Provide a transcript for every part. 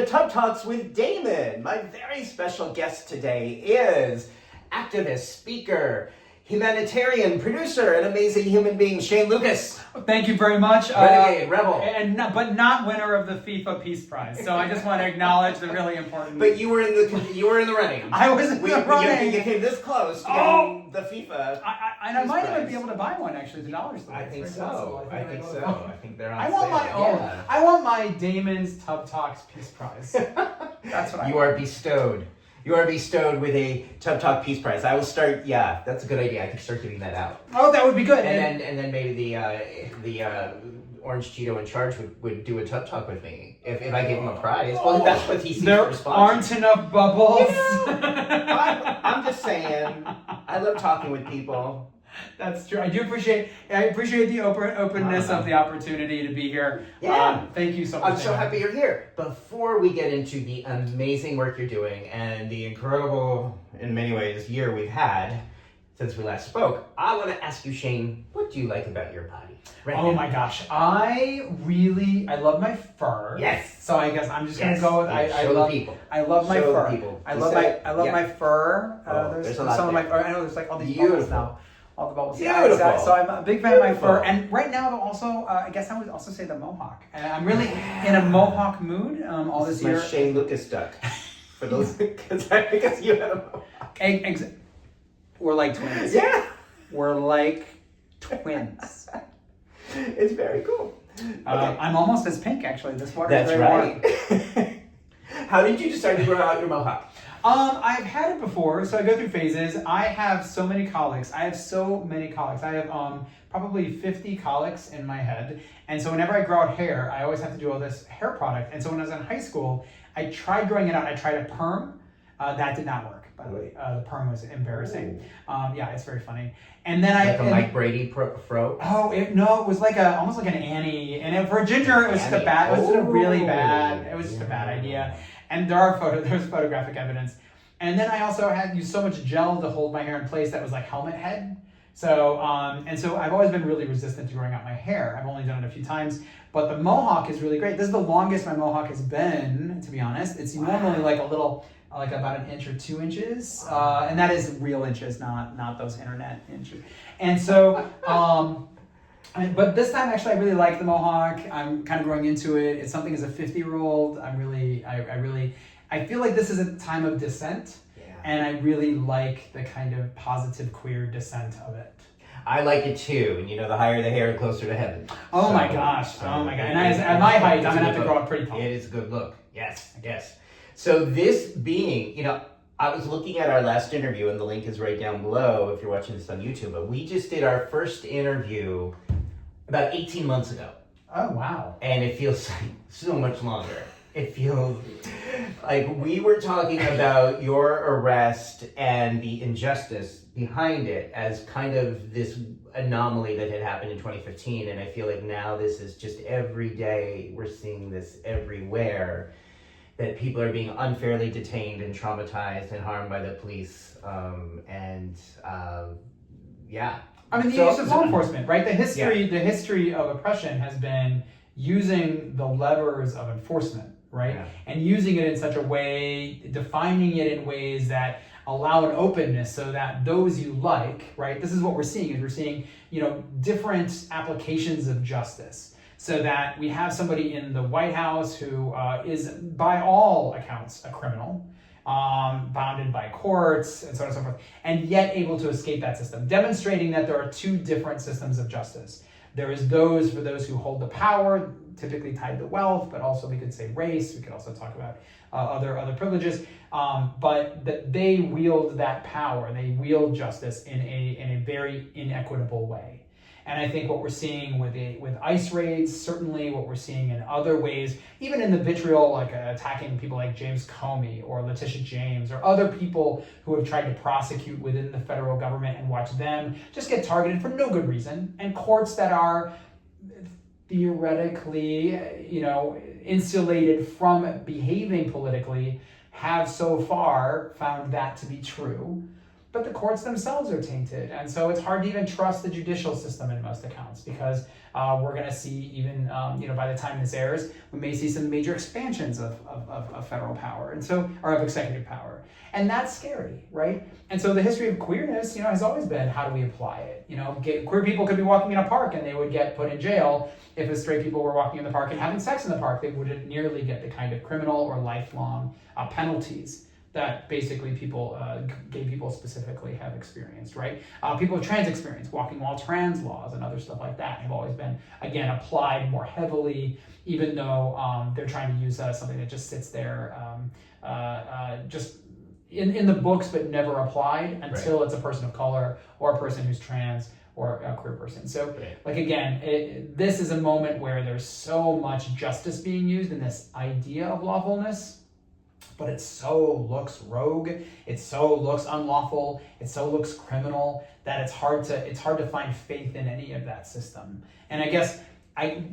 Tub Talks with Damon. My very special guest today is activist, speaker, humanitarian, producer, and amazing human being, Shane Lukas. Thank you very much. Renegade, rebel. But not winner of the FIFA Peace Prize. So I just want to acknowledge the really important... But you were in the running. I was in the running. You came this close to getting the FIFA I might even be able to buy one, actually, the dollar store. I think so. I think they're on I want sale. my own. Yeah. I want my Damon's Tub Talks Peace Prize. That's what I want. You are bestowed. You are bestowed with a Tub Talk Peace Prize. I will start. Yeah, that's a good idea. I could start giving that out. Oh, that would be good. And then maybe the Orange Cheeto in charge would do a Tub Talk with me if I give him a prize. Well, that's what he seems to respond. There aren't enough bubbles. I'm just saying. I love talking with people. That's true. I appreciate the openness of the opportunity to be here. Yeah. Thank you so much. I'm so happy you're here. Before we get into the amazing work you're doing and the incredible, in many ways, year we've had since we last spoke, I want to ask you, Shane, what do you like about your body? Oh my gosh. I love my fur. Yes. So I guess I'm just going to go with, I love my fur. I love my fur. There's a lot some of there. my fur. I know there's like all these Beautiful. bubbles now. All the bubbles. Beautiful. Yeah, so I'm a big fan of my fur. And right now, also, I guess I would also say the mohawk. I'm really in a mohawk mood all this year. My Shane Lukas duck. For those, because you have a mohawk. We're like twins. Yeah. We're like twins. It's very cool. Okay. I'm almost as pink, actually. This water That's is very right. How did you decide to grow out your mohawk? I've had it before, so I go through phases. I have so many colics. I have probably 50 colics in my head. And so whenever I grow out hair, I always have to do all this hair product. And so when I was in high school, I tried growing it out. I tried a perm. That did not work, by the way. The perm was embarrassing. Yeah, it's very funny. And then Mike Brady fro? Oh, it was like almost like an Annie. And for a ginger, it was just a bad, it was just a really bad, it was just a bad idea. And there's photographic evidence. And then I also had used so much gel to hold my hair in place that was like helmet head. So, so I've always been really resistant to growing out my hair. I've only done it a few times, but the mohawk is really great. This is the longest my mohawk has been, to be honest. It's normally like like about an inch or 2 inches. And that is real inches, not those internet inches. And so, but this time, actually, I really like the mohawk. I'm kind of growing into it. It's something as a 50-year-old. I feel like this is a time of dissent, and I really like the kind of positive queer dissent of it. I like it too, and the higher the hair, the closer to heaven. Oh my gosh! Oh my god! And at my height, I'm gonna have to grow up pretty tall. It is a good look. Yes, I guess. So this being, I was looking at our last interview, and the link is right down below if you're watching this on YouTube. But we just did our first interview about 18 months ago. Oh wow! And it feels like so much longer. It feels like we were talking about your arrest and the injustice behind it as kind of this anomaly that had happened in 2015. And I feel like now this is just every day we're seeing this everywhere, that people are being unfairly detained and traumatized and harmed by the police. Yeah. I mean, the use of law enforcement, right? The history of oppression has been using the levers of enforcement, right? Yeah. And using it in such a way, defining it in ways that allow an openness so that those you like, right? This is what we're seeing, we're seeing, different applications of justice. So that we have somebody in the White House who is, by all accounts, a criminal, bounded by courts, and so on and so forth, and yet able to escape that system, demonstrating that there are two different systems of justice. There is those for those who hold the power, typically tied to wealth, but also we could say race. We could also talk about other privileges, but that they wield that power. They wield justice in a very inequitable way. And I think what we're seeing with ICE raids, certainly what we're seeing in other ways, even in the vitriol, like attacking people like James Comey or Letitia James or other people who have tried to prosecute within the federal government and watch them just get targeted for no good reason. And courts that are theoretically, insulated from behaving politically have so far found that to be true. but the courts themselves are tainted. And so it's hard to even trust the judicial system in most accounts, because we're going to see even, by the time this airs, we may see some major expansions of federal power, and so, or of executive power. And that's scary, right? And so the history of queerness, has always been, how do we apply it? Queer people could be walking in a park and they would get put in jail. If straight people were walking in the park and having sex in the park, they wouldn't nearly get the kind of criminal or lifelong penalties that basically gay people specifically have experienced, right? People of trans experience, walking while trans laws and other stuff like that have always been, again, applied more heavily, even though they're trying to use something that just sits there just in the books but never applied until it's a person of color or a person who's trans or a queer person. So, this is a moment where there's so much justice being used in this idea of lawfulness, but it so looks rogue, it so looks unlawful, it so looks criminal that it's hard to find faith in any of that system. And I guess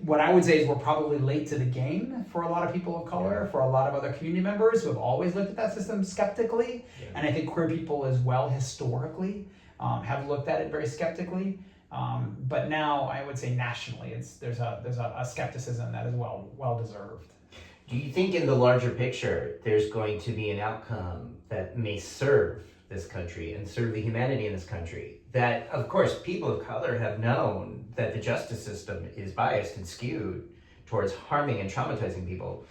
what I would say is we're probably late to the game for a lot of people of color, for a lot of other community members who have always looked at that system skeptically. Yeah. And I think queer people as well, historically, have looked at it very skeptically. But now I would say nationally, there's a skepticism that is well deserved. Do you think in the larger picture, there's going to be an outcome that may serve this country and serve the humanity in this country? That, of course, people of color have known that the justice system is biased and skewed towards harming and traumatizing people.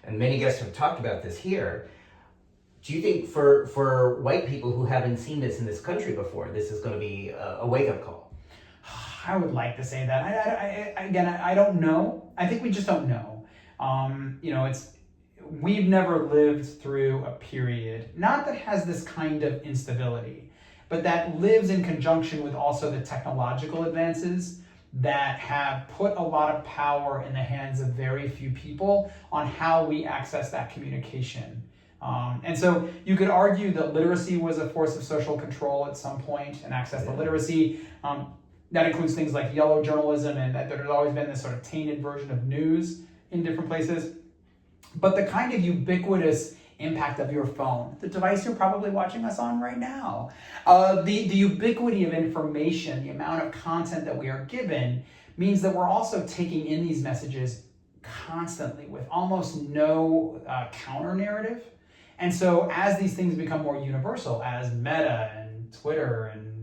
And many guests have talked about this here. Do you think for white people who haven't seen this in this country before, this is going to be a wake-up call? I would like to say that. I don't know. I think we just don't know. We've never lived through a period, not that has this kind of instability, but that lives in conjunction with also the technological advances that have put a lot of power in the hands of very few people on how we access that communication. And so you could argue that literacy was a force of social control at some point, and access to literacy. That includes things like yellow journalism, and that there's always been this sort of tainted version of news in different places. But the kind of ubiquitous impact of your phone, the device you're probably watching us on right now, the ubiquity of information, the amount of content that we are given, means that we're also taking in these messages constantly with almost no counter narrative. And so as these things become more universal, as Meta and Twitter and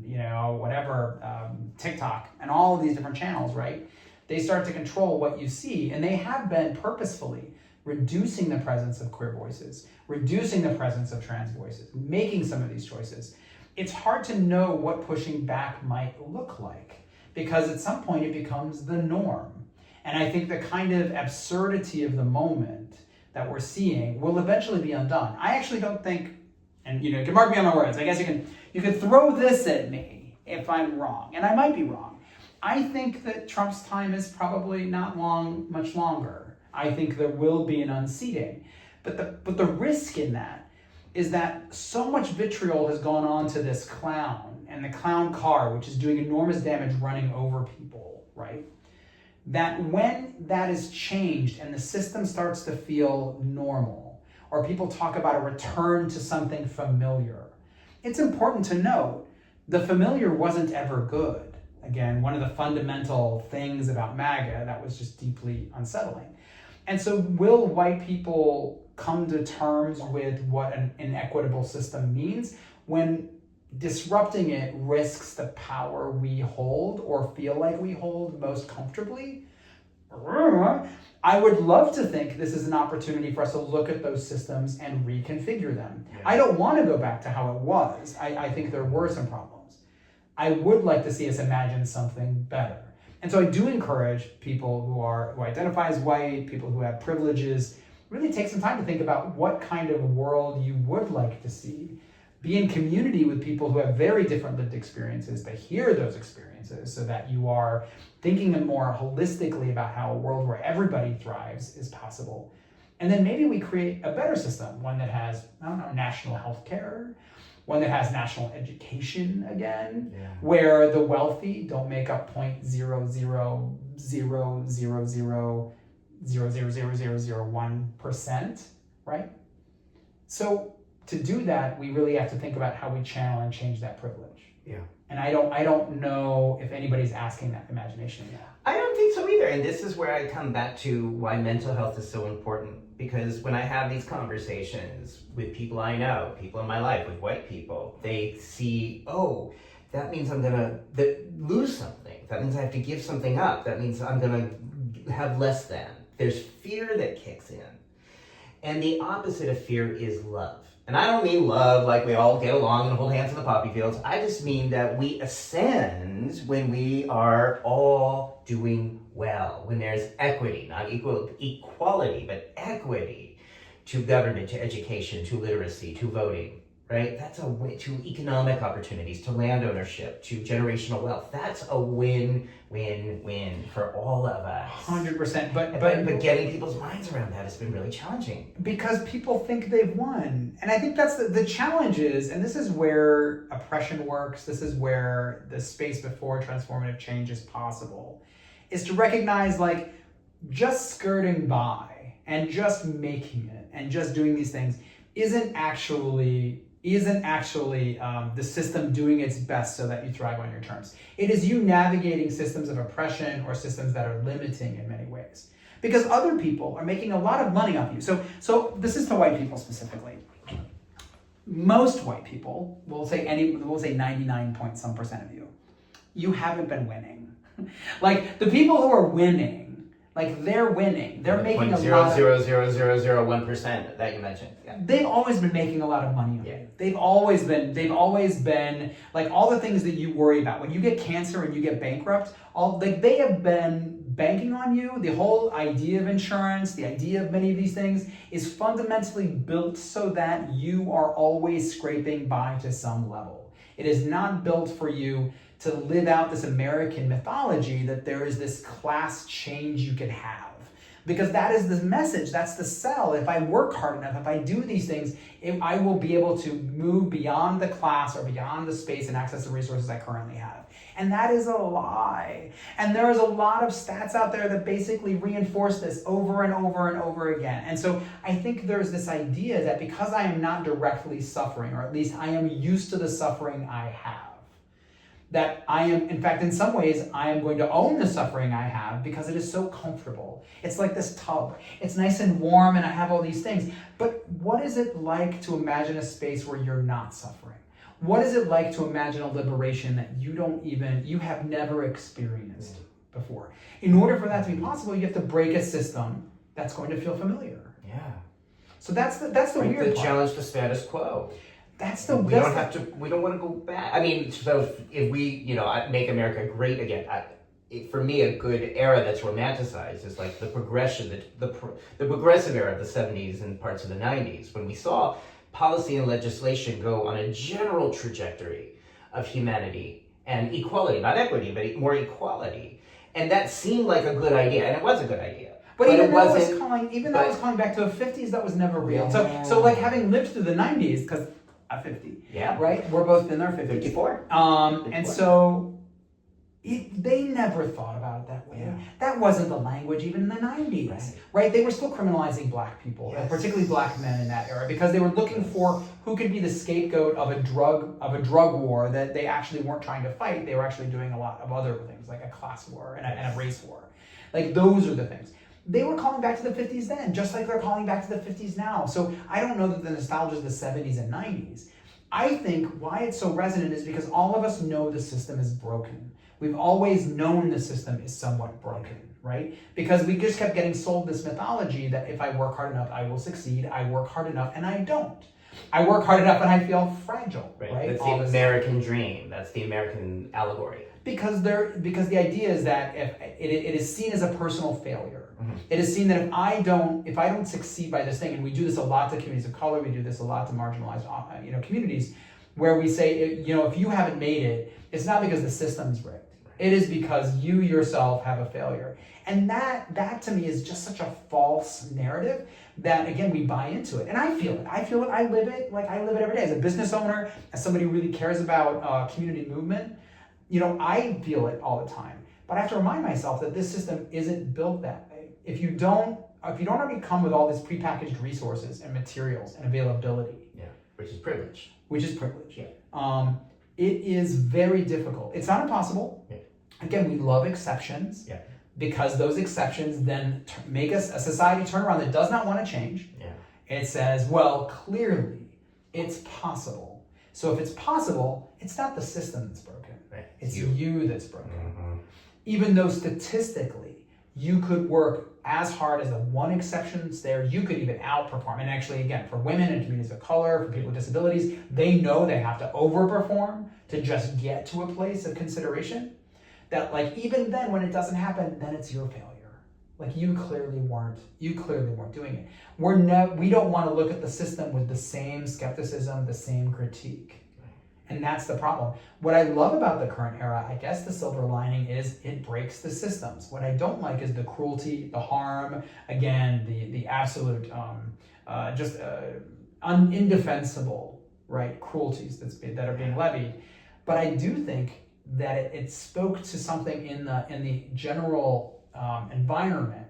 TikTok and all of these different channels, right? They start to control what you see, and they have been purposefully reducing the presence of queer voices, reducing the presence of trans voices, making some of these choices. It's hard to know what pushing back might look like, because at some point it becomes the norm. And I think the kind of absurdity of the moment that we're seeing will eventually be undone. I actually don't think, and you can mark me on my words, I guess you can throw this at me if I'm wrong, and I might be wrong. I think that Trump's time is probably not much longer. I think there will be an unseating. But the risk in that is that so much vitriol has gone on to this clown and the clown car, which is doing enormous damage running over people, right? That when that is changed and the system starts to feel normal, or people talk about a return to something familiar, it's important to note the familiar wasn't ever good. Again, one of the fundamental things about MAGA that was just deeply unsettling. And so will white people come to terms with what an inequitable system means when disrupting it risks the power we hold or feel like we hold most comfortably? I would love to think this is an opportunity for us to look at those systems and reconfigure them. Yeah. I don't want to go back to how it was. I think there were some problems. I would like to see us imagine something better. And so I do encourage people who identify as white, people who have privileges, really take some time to think about what kind of world you would like to see. Be in community with people who have very different lived experiences, to hear those experiences so that you are thinking more holistically about how a world where everybody thrives is possible. And then maybe we create a better system, one that has, national health care, one that has national education again, where the wealthy don't make up 0.00000000001%, right? So to do that, we really have to think about how we channel and change that privilege. Yeah. And I don't know if anybody's asking that imagination yet. I don't think so either. And this is where I come back to why mental health is so important. Because when I have these conversations with people I know, people in my life, with white people, they see, oh, that means I'm gonna lose something. That means I have to give something up. That means I'm gonna have less than. There's fear that kicks in. And the opposite of fear is love. And I don't mean love like we all get along and hold hands in the poppy fields. I just mean that we ascend when we are all doing well, when there's equity, not equality, but equity to government, to education, to literacy, to voting, right? That's a win, to economic opportunities, to land ownership, to generational wealth. That's a win-win-win for all of us. 100%. But getting people's minds around that has been really challenging. Because people think they've won. And I think that's the challenge is, and this is where oppression works, this is where the space before transformative change is possible, is to recognize like just skirting by and just making it and just doing these things isn't actually the system doing its best so that you thrive on your terms. It is you navigating systems of oppression or systems that are limiting in many ways. Because other people are making a lot of money off you. So this is to white people specifically. Most white people, we'll say 99 point some percent of you haven't been winning. Like the people who are winning, like they're winning. They're making a lot of 0.00001% that you mentioned. Yeah. They've always been making a lot of money on you. They've always been like all the things that you worry about. When you get cancer and you get bankrupt, they have been banking on you. The whole idea of insurance, the idea of many of these things is fundamentally built so that you are always scraping by to some level. It is not built for you to live out this American mythology that there is this class change you can have. Because that is the message, that's the sell. If I work hard enough, if I do these things, I will be able to move beyond the class or beyond the space and access the resources I currently have. And that is a lie. And there is a lot of stats out there that basically reinforce this over and over and over again. And so I think there's this idea that because I am not directly suffering, or at least I am used to the suffering I have, that I am, in fact, in some ways, I am going to own the suffering I have because it is so comfortable. It's like this tub. It's nice and warm and I have all these things. But what is it like to imagine a space where you're not suffering? What is it like to imagine a liberation that you have never experienced before? In order for that to be possible, you have to break a system that's going to feel familiar. Yeah. So that's the weird part. Challenge the status quo. We don't want to go back. I mean, so if we, make America great again, for me, a good era that's romanticized is like the progression, the progressive era of the 70s and parts of the 90s, when we saw policy and legislation go on a general trajectory of humanity and equality, not equity, but more equality. And that seemed like a good idea, and it was a good idea. But even that was calling back to the 50s, that was never real. Yeah. So like having lived through the 90s, because I'm 50. Yeah. Right? We're both in our 50s. 54. And so they never thought about it that way. Yeah. That wasn't the language even in the 90s. Right? They were still criminalizing black people, Yes. particularly black men in that era, because they were looking for who could be the scapegoat of a drug war that they actually weren't trying to fight. They were actually doing a lot of other things, like a class war and a race war. Like those are the things. They were calling back to the 50s then, just like they're calling back to the 50s now. So I don't know that the nostalgia is the 70s and 90s. I think why it's so resonant is because all of us know the system is broken. We've always known the system is somewhat broken, right? Because we just kept getting sold this mythology that if I work hard enough, I will succeed. I work hard enough and I don't. I work hard enough and I feel fragile, right? That's the American dream. That's the American allegory. Because the idea is that if it is seen as a personal failure. Mm-hmm. It is seen that if I don't succeed by this thing, and we do this a lot to communities of color, we do this a lot to marginalized communities, where we say, if you haven't made it, it's not because the system's rigged. It is because you yourself have a failure. And that to me is just such a false narrative that, again, we buy into it. And I feel it. I live it. Like I live it every day. As a business owner, as somebody who really cares about community movement, I feel it all the time. But I have to remind myself that this system isn't built that way. If you don't already come with all these prepackaged resources and materials and availability, Which is privilege. Which is privilege. Yeah. It is very difficult. It's not impossible. Yeah. Again, we love exceptions. Yeah. Because those exceptions then make us a society turn around that does not want to change. Yeah. It says, well, clearly it's possible. So if it's possible, it's not the system that's broken. Right. It's you that's broken. Mm-hmm. Even though statistically you could work as hard as the one exception's there, you could even outperform. And actually, again, for women and communities of color, for people with disabilities, they know they have to overperform to just get to a place of consideration. That like even then when it doesn't happen, then it's your failure. Like you clearly weren't doing it. We don't want to look at the system with the same skepticism, the same critique. And that's the problem. What I love about the current era, I guess the silver lining is it breaks the systems. What I don't like is the cruelty, the harm, again, the absolute, indefensible, right, cruelties that are being levied. But I do think that it spoke to something in the general environment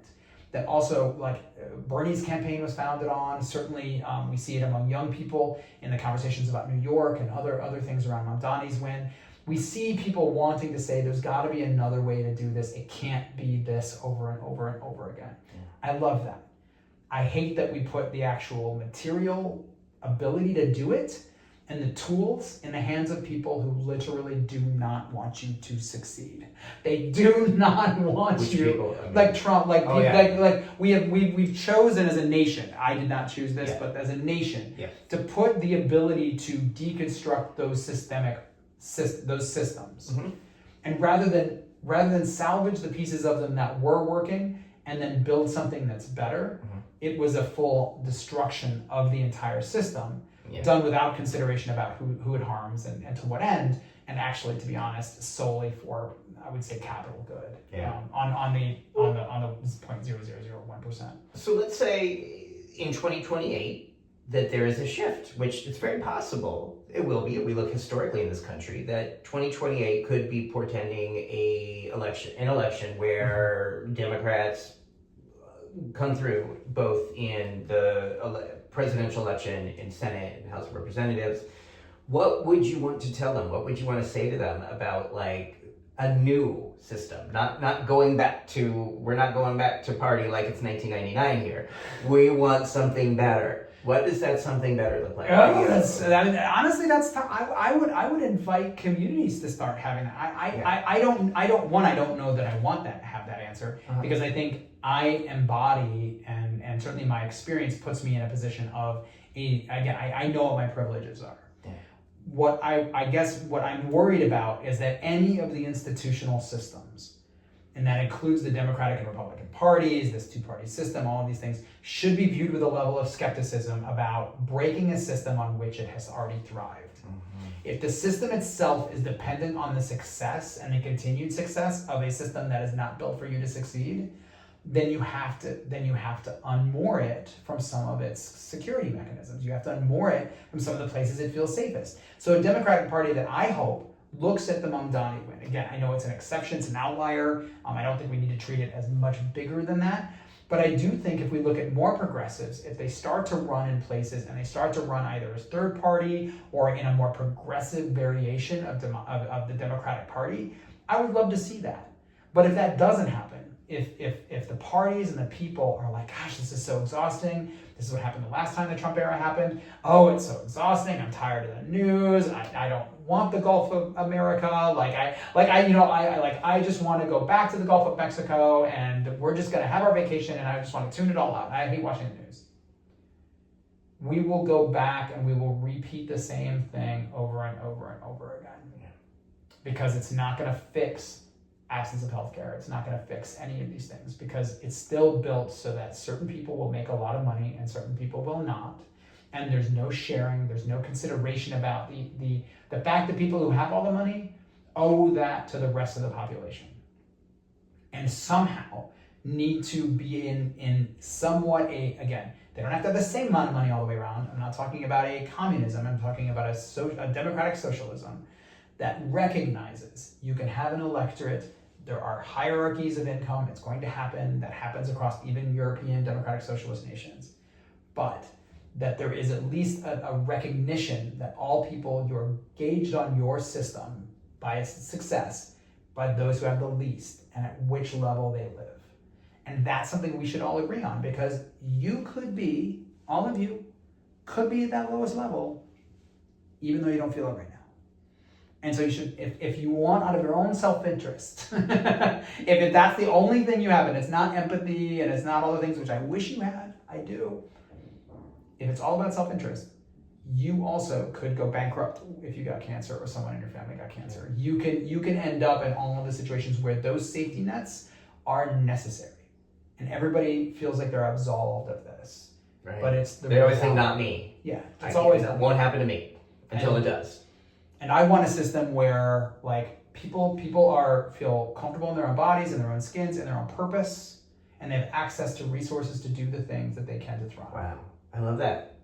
that also, like Bernie's campaign was founded on. Certainly, we see it among young people in the conversations about New York and other things around Mamdani's win. We see people wanting to say there's got to be another way to do this. It can't be this over and over and over again. Yeah. I love that. I hate that we put the actual material ability to do it and the tools in the hands of people who literally do not want you to succeed. They do not want Which you. People, I mean, like Trump, yeah. we've chosen as a nation. I did not choose this, yeah. but as a nation, yeah. to put the ability to deconstruct those systems, mm-hmm. and rather than salvage the pieces of them that were working and then build something that's better, mm-hmm. it was a full destruction of the entire system. Yeah. Done without consideration about who it harms and to what end, and actually, to be honest, solely for, I would say, capital good. Yeah. On the 0.0001%. So let's say in 2028 that there is a shift, which it's very possible it will be. If we look historically in this country, that 2028 could be portending an election where mm-hmm. Democrats come through both in the presidential election, in Senate and House of Representatives. What would you want to tell them? What would you want to say to them about like a new system? Not going back to, we're not going back to party like it's 1999 here. We want something better. What does that something better look like? Honestly, that's tough. I would invite communities to start having that. I don't know that I want that to have that answer, uh-huh. because I think I embody and certainly my experience puts me in a position of I know what my privileges are. Yeah. What I guess what I'm worried about is that any of the institutional systems, and that includes the Democratic and Republican parties, this two-party system, all of these things, should be viewed with a level of skepticism about breaking a system on which it has already thrived. Mm-hmm. If the system itself is dependent on the success and the continued success of a system that is not built for you to succeed, then you have to unmoor it from some of its security mechanisms. You have to unmoor it from some of the places it feels safest. So a Democratic Party that I hope looks at the Mamdani win. Again, I know it's an exception, it's an outlier. I don't think we need to treat it as much bigger than that. But I do think if we look at more progressives, if they start to run in places and they start to run either as third party or in a more progressive variation of the Democratic Party, I would love to see that. But if that doesn't happen, if the parties and the people are like, gosh, this is so exhausting. This is what happened the last time the Trump era happened. Oh, it's so exhausting. I'm tired of the news. I don't want the Gulf of America. I just want to go back to the Gulf of Mexico and we're just going to have our vacation and I just want to tune it all out. I hate watching the news. We will go back and we will repeat the same thing over and over and over again. Because it's not going to fix absence of healthcare. It's not going to fix any of these things because it's still built so that certain people will make a lot of money and certain people will not. And there's no sharing, there's no consideration about the fact that people who have all the money owe that to the rest of the population. And somehow need to be in somewhat again, they don't have to have the same amount of money all the way around. I'm not talking about a communism, I'm talking about a democratic socialism that recognizes you can have an electorate. There are hierarchies of income. It's going to happen. That happens across even European democratic socialist nations. But that there is at least a recognition that all people, you're gauged on your system by its success by those who have the least and at which level they live. And that's something we should all agree on, because you could be, all of you could be at that lowest level, even though you don't feel it right now. And so you should, if you want, out of your own self-interest, if that's the only thing you have, and it's not empathy, and it's not all the things which I wish you had, I do. If it's all about self-interest, you also could go bankrupt if you got cancer or someone in your family got cancer. You can end up in all of the situations where those safety nets are necessary. And everybody feels like they're absolved of this. Right. But it's the they always think not me. Yeah. It's always it won't happen to me until it does. And I want a system where like people feel comfortable in their own bodies, in their own skins, in their own purpose, and they have access to resources to do the things that they can to thrive. Wow. I love that.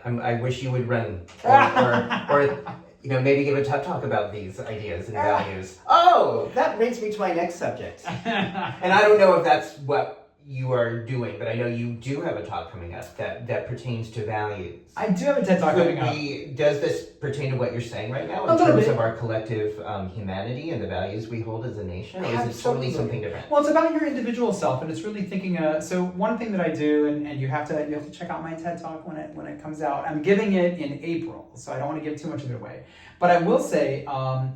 I wish you would run or maybe give a TED talk about these ideas and values. Oh, that brings me to my next subject. And I don't know if that's what you are doing, but I know you do have a talk coming up that pertains to values. I do have a TED talk coming up. Does this pertain to what you're saying right now in terms of our collective humanity and the values we hold as a nation, or is it totally something different? Well, it's about your individual self, and it's really thinking. So one thing that I do, and you have to check out my TED talk when it comes out. I'm giving it in April, so I don't want to give too much of it away. But I will say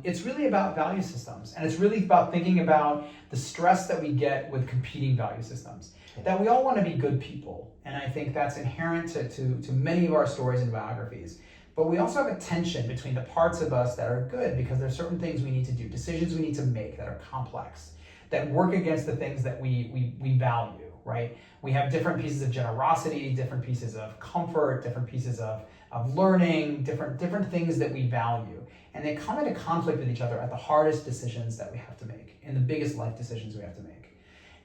it's really about value systems, and it's really about thinking about the stress that we get with competing value systems. That we all want to be good people, and I think that's inherent to many of our stories and biographies. But we also have a tension between the parts of us that are good because there's certain things we need to do, decisions we need to make that are complex, that work against the things that we value, right? We have different pieces of generosity, different pieces of comfort, different pieces of learning, different things that we value. And they come into conflict with each other at the hardest decisions that we have to make, and the biggest life decisions we have to make.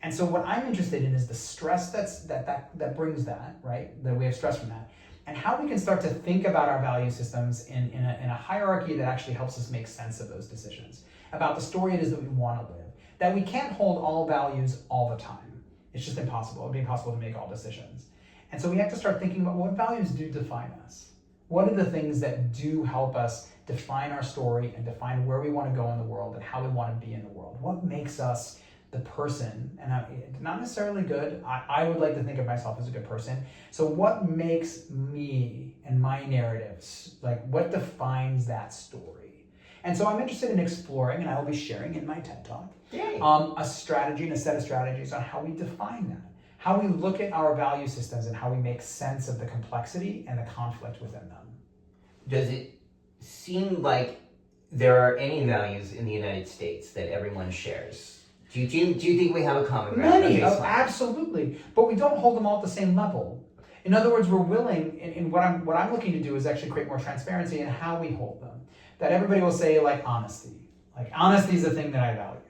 And so what I'm interested in is the stress that brings that, right? That we have stress from that. And how we can start to think about our value systems in a hierarchy that actually helps us make sense of those decisions. About the story it is that we want to live. That we can't hold all values all the time. It's just impossible. It would be impossible to make all decisions. And so we have to start thinking about what values do define us. What are the things that do help us define our story and define where we want to go in the world and how we want to be in the world? What makes us the person, and not necessarily good. I would like to think of myself as a good person. So what makes me and my narratives, like what defines that story? And so I'm interested in exploring, and I will be sharing in my TED Talk, a strategy and a set of strategies on how we define that. How we look at our value systems and how we make sense of the complexity and the conflict within them. Does it seem like there are any values in the United States that everyone shares? Do you think we have a common ground? Many, absolutely, but we don't hold them all at the same level. In other words, we're willing, and what I'm looking to do is actually create more transparency in how we hold them. That everybody will say, like honesty. Like honesty is the thing that I value.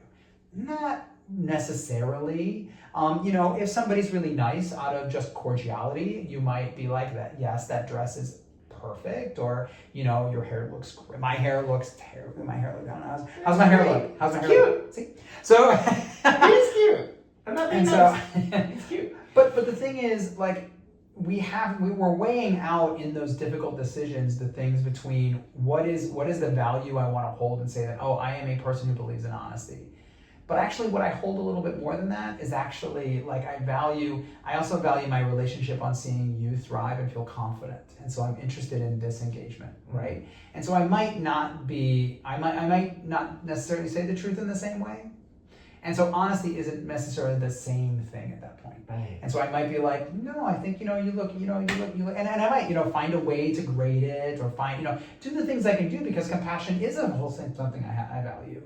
Not necessarily. If somebody's really nice out of just cordiality, you might be like that. Yes, that dress is perfect, or your hair looks great. My hair looks terrible. How's my hair look? How's my hair look? See, so it's cute. I'm not being nice. It's cute. But the thing is, like, we're weighing out in those difficult decisions the things between what is the value I want to hold and say that I am a person who believes in honesty. But actually what I hold a little bit more than that is actually like I also value my relationship on seeing you thrive and feel confident. And so I'm interested in disengagement, right? And so I might not necessarily say the truth in the same way. And so honesty isn't necessarily the same thing at that point. Right. And so I might be like, no, I think, you look, and I might, find a way to grade it or find, do the things I can do because compassion is a whole thing, something I value.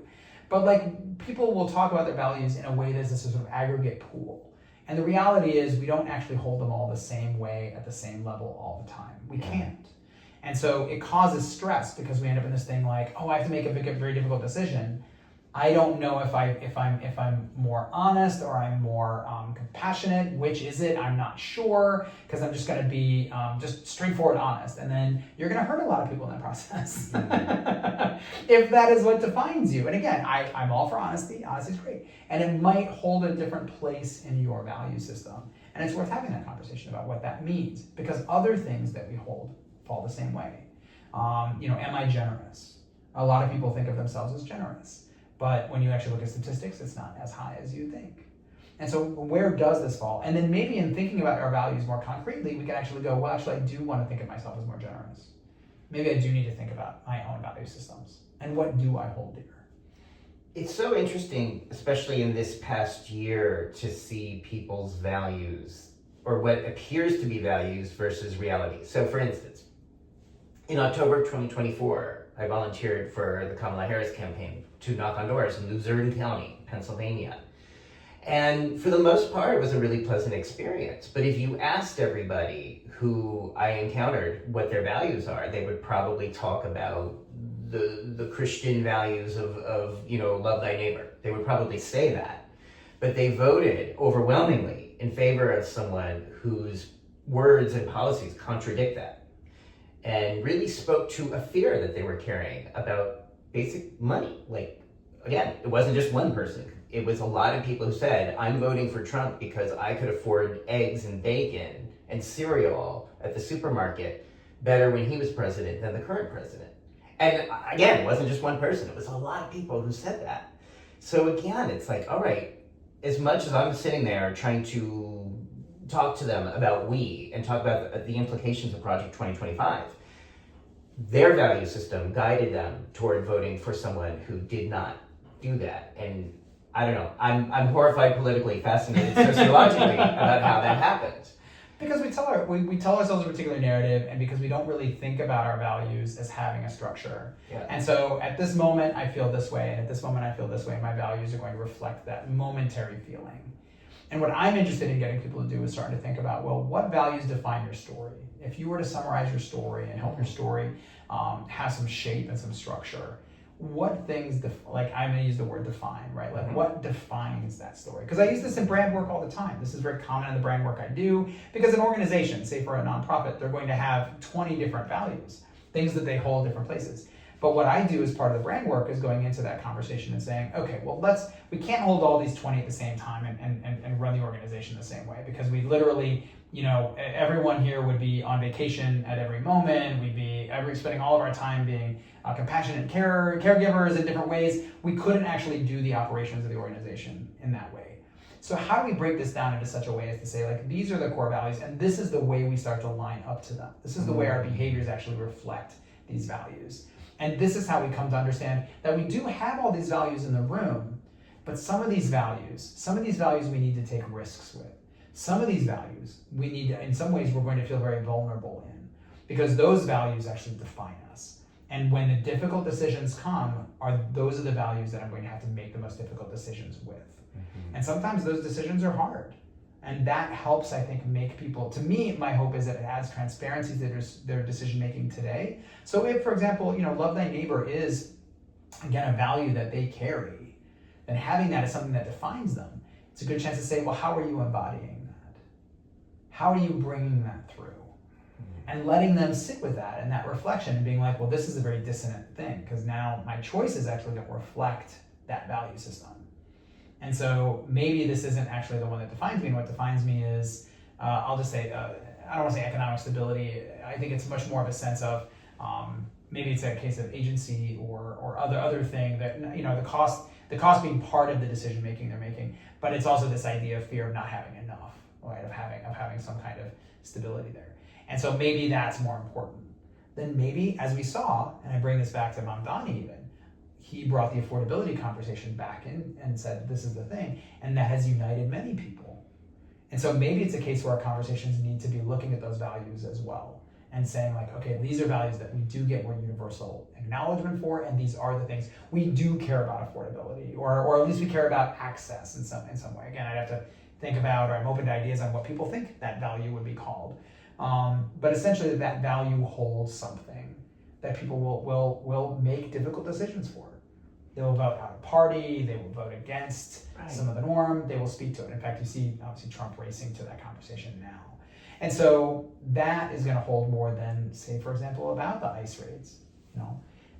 But like people will talk about their values in a way that's a sort of aggregate pool. And the reality is we don't actually hold them all the same way at the same level all the time. We can't. And so it causes stress because we end up in this thing like, I have to make a very difficult decision. I don't know if I'm more honest or I'm more compassionate. Which is it? I'm not sure because I'm just going to be just straightforward honest, and then you're going to hurt a lot of people in that process if that is what defines you. And again, I'm all for honesty. Honesty is great, and it might hold a different place in your value system. And it's worth having that conversation about what that means, because other things that we hold fall the same way. Am I generous? A lot of people think of themselves as generous, but when you actually look at statistics, it's not as high as you think. And so where does this fall? And then maybe in thinking about our values more concretely, we can actually go, well, actually, I do want to think of myself as more generous. Maybe I do need to think about my own value systems. And what do I hold dear? It's so interesting, especially in this past year, to see people's values, or what appears to be values versus reality. So for instance, in October 2024, I volunteered for the Kamala Harris campaign to knock on doors in Luzerne County, Pennsylvania. And for the most part, it was a really pleasant experience. But if you asked everybody who I encountered what their values are, they would probably talk about the Christian values of love thy neighbor. They would probably say that. But they voted overwhelmingly in favor of someone whose words and policies contradict that, and really spoke to a fear that they were carrying about basic money. Like, again, it wasn't just one person. It was a lot of people who said, I'm voting for Trump because I could afford eggs and bacon and cereal at the supermarket better when he was president than the current president. And again, it wasn't just one person. It was a lot of people who said that. So again, it's like, all right, as much as I'm sitting there trying to talk to them about we and talk about the implications of Project 2025, their value system guided them toward voting for someone who did not do that. And I don't know, I'm horrified politically, fascinated sociologically about how that happens. Because we tell ourselves a particular narrative, and because we don't really think about our values as having a structure. Yeah. And so at this moment I feel this way, and at this moment I feel this way, and my values are going to reflect that momentary feeling. And what I'm interested in getting people to do is starting to think about, well, what values define your story? If you were to summarize your story and help your story have some shape and some structure, what things, I'm going to use the word define, right? Like, what defines that story? Because I use this in brand work all the time. This is very common in the brand work I do, because an organization, say for a nonprofit, they're going to have 20 different values, things that they hold different places. But what I do as part of the brand work is going into that conversation and saying, okay, well, we can't hold all these 20 at the same time and run the organization the same way, because we literally, everyone here would be on vacation at every moment. We'd be spending all of our time being compassionate caregivers in different ways. We couldn't actually do the operations of the organization in that way. So how do we break this down into such a way as to say, like, these are the core values, and this is the way we start to line up to them. This is the way our behaviors actually reflect these values. And this is how we come to understand that we do have all these values in the room, but some of these values we need to take risks with. Some of these values we need to, in some ways, we're going to feel very vulnerable in, because those values actually define us. And when the difficult decisions come, those are the values that I'm going to have to make the most difficult decisions with. Mm-hmm. And sometimes those decisions are hard. And that helps, I think, make people, to me, my hope is that it adds transparency to their decision-making today. So if, for example, love thy neighbor is, again, a value that they carry, then having that as something that defines them, it's a good chance to say, well, how are you embodying that? How are you bringing that through? And letting them sit with that and that reflection and being like, well, this is a very dissonant thing, because now my choices actually don't reflect that value system. And so maybe this isn't actually the one that defines me, and what defines me is, I'll just say, I don't want to say economic stability. I think it's much more of a sense of, maybe it's a case of agency or other thing that, the cost being part of the decision making they're making, but it's also this idea of fear of not having enough, right? Of having some kind of stability there. And so maybe that's more important. Then maybe, as we saw, and I bring this back to Mamdani even, he brought the affordability conversation back in and said, this is the thing, and that has united many people. And so maybe it's a case where our conversations need to be looking at those values as well, and saying like, okay, these are values that we do get more universal acknowledgement for, and these are the things we do care about affordability, or at least we care about access in some way. Again, I'd have to think about, or I'm open to ideas on what people think that value would be called. But essentially that value holds something that people will make difficult decisions for. They will vote out of party, they will vote against some of the norm, they will speak to it. In fact, you see obviously Trump racing to that conversation now. And so that is going to hold more than, say, for example, about the ICE raids.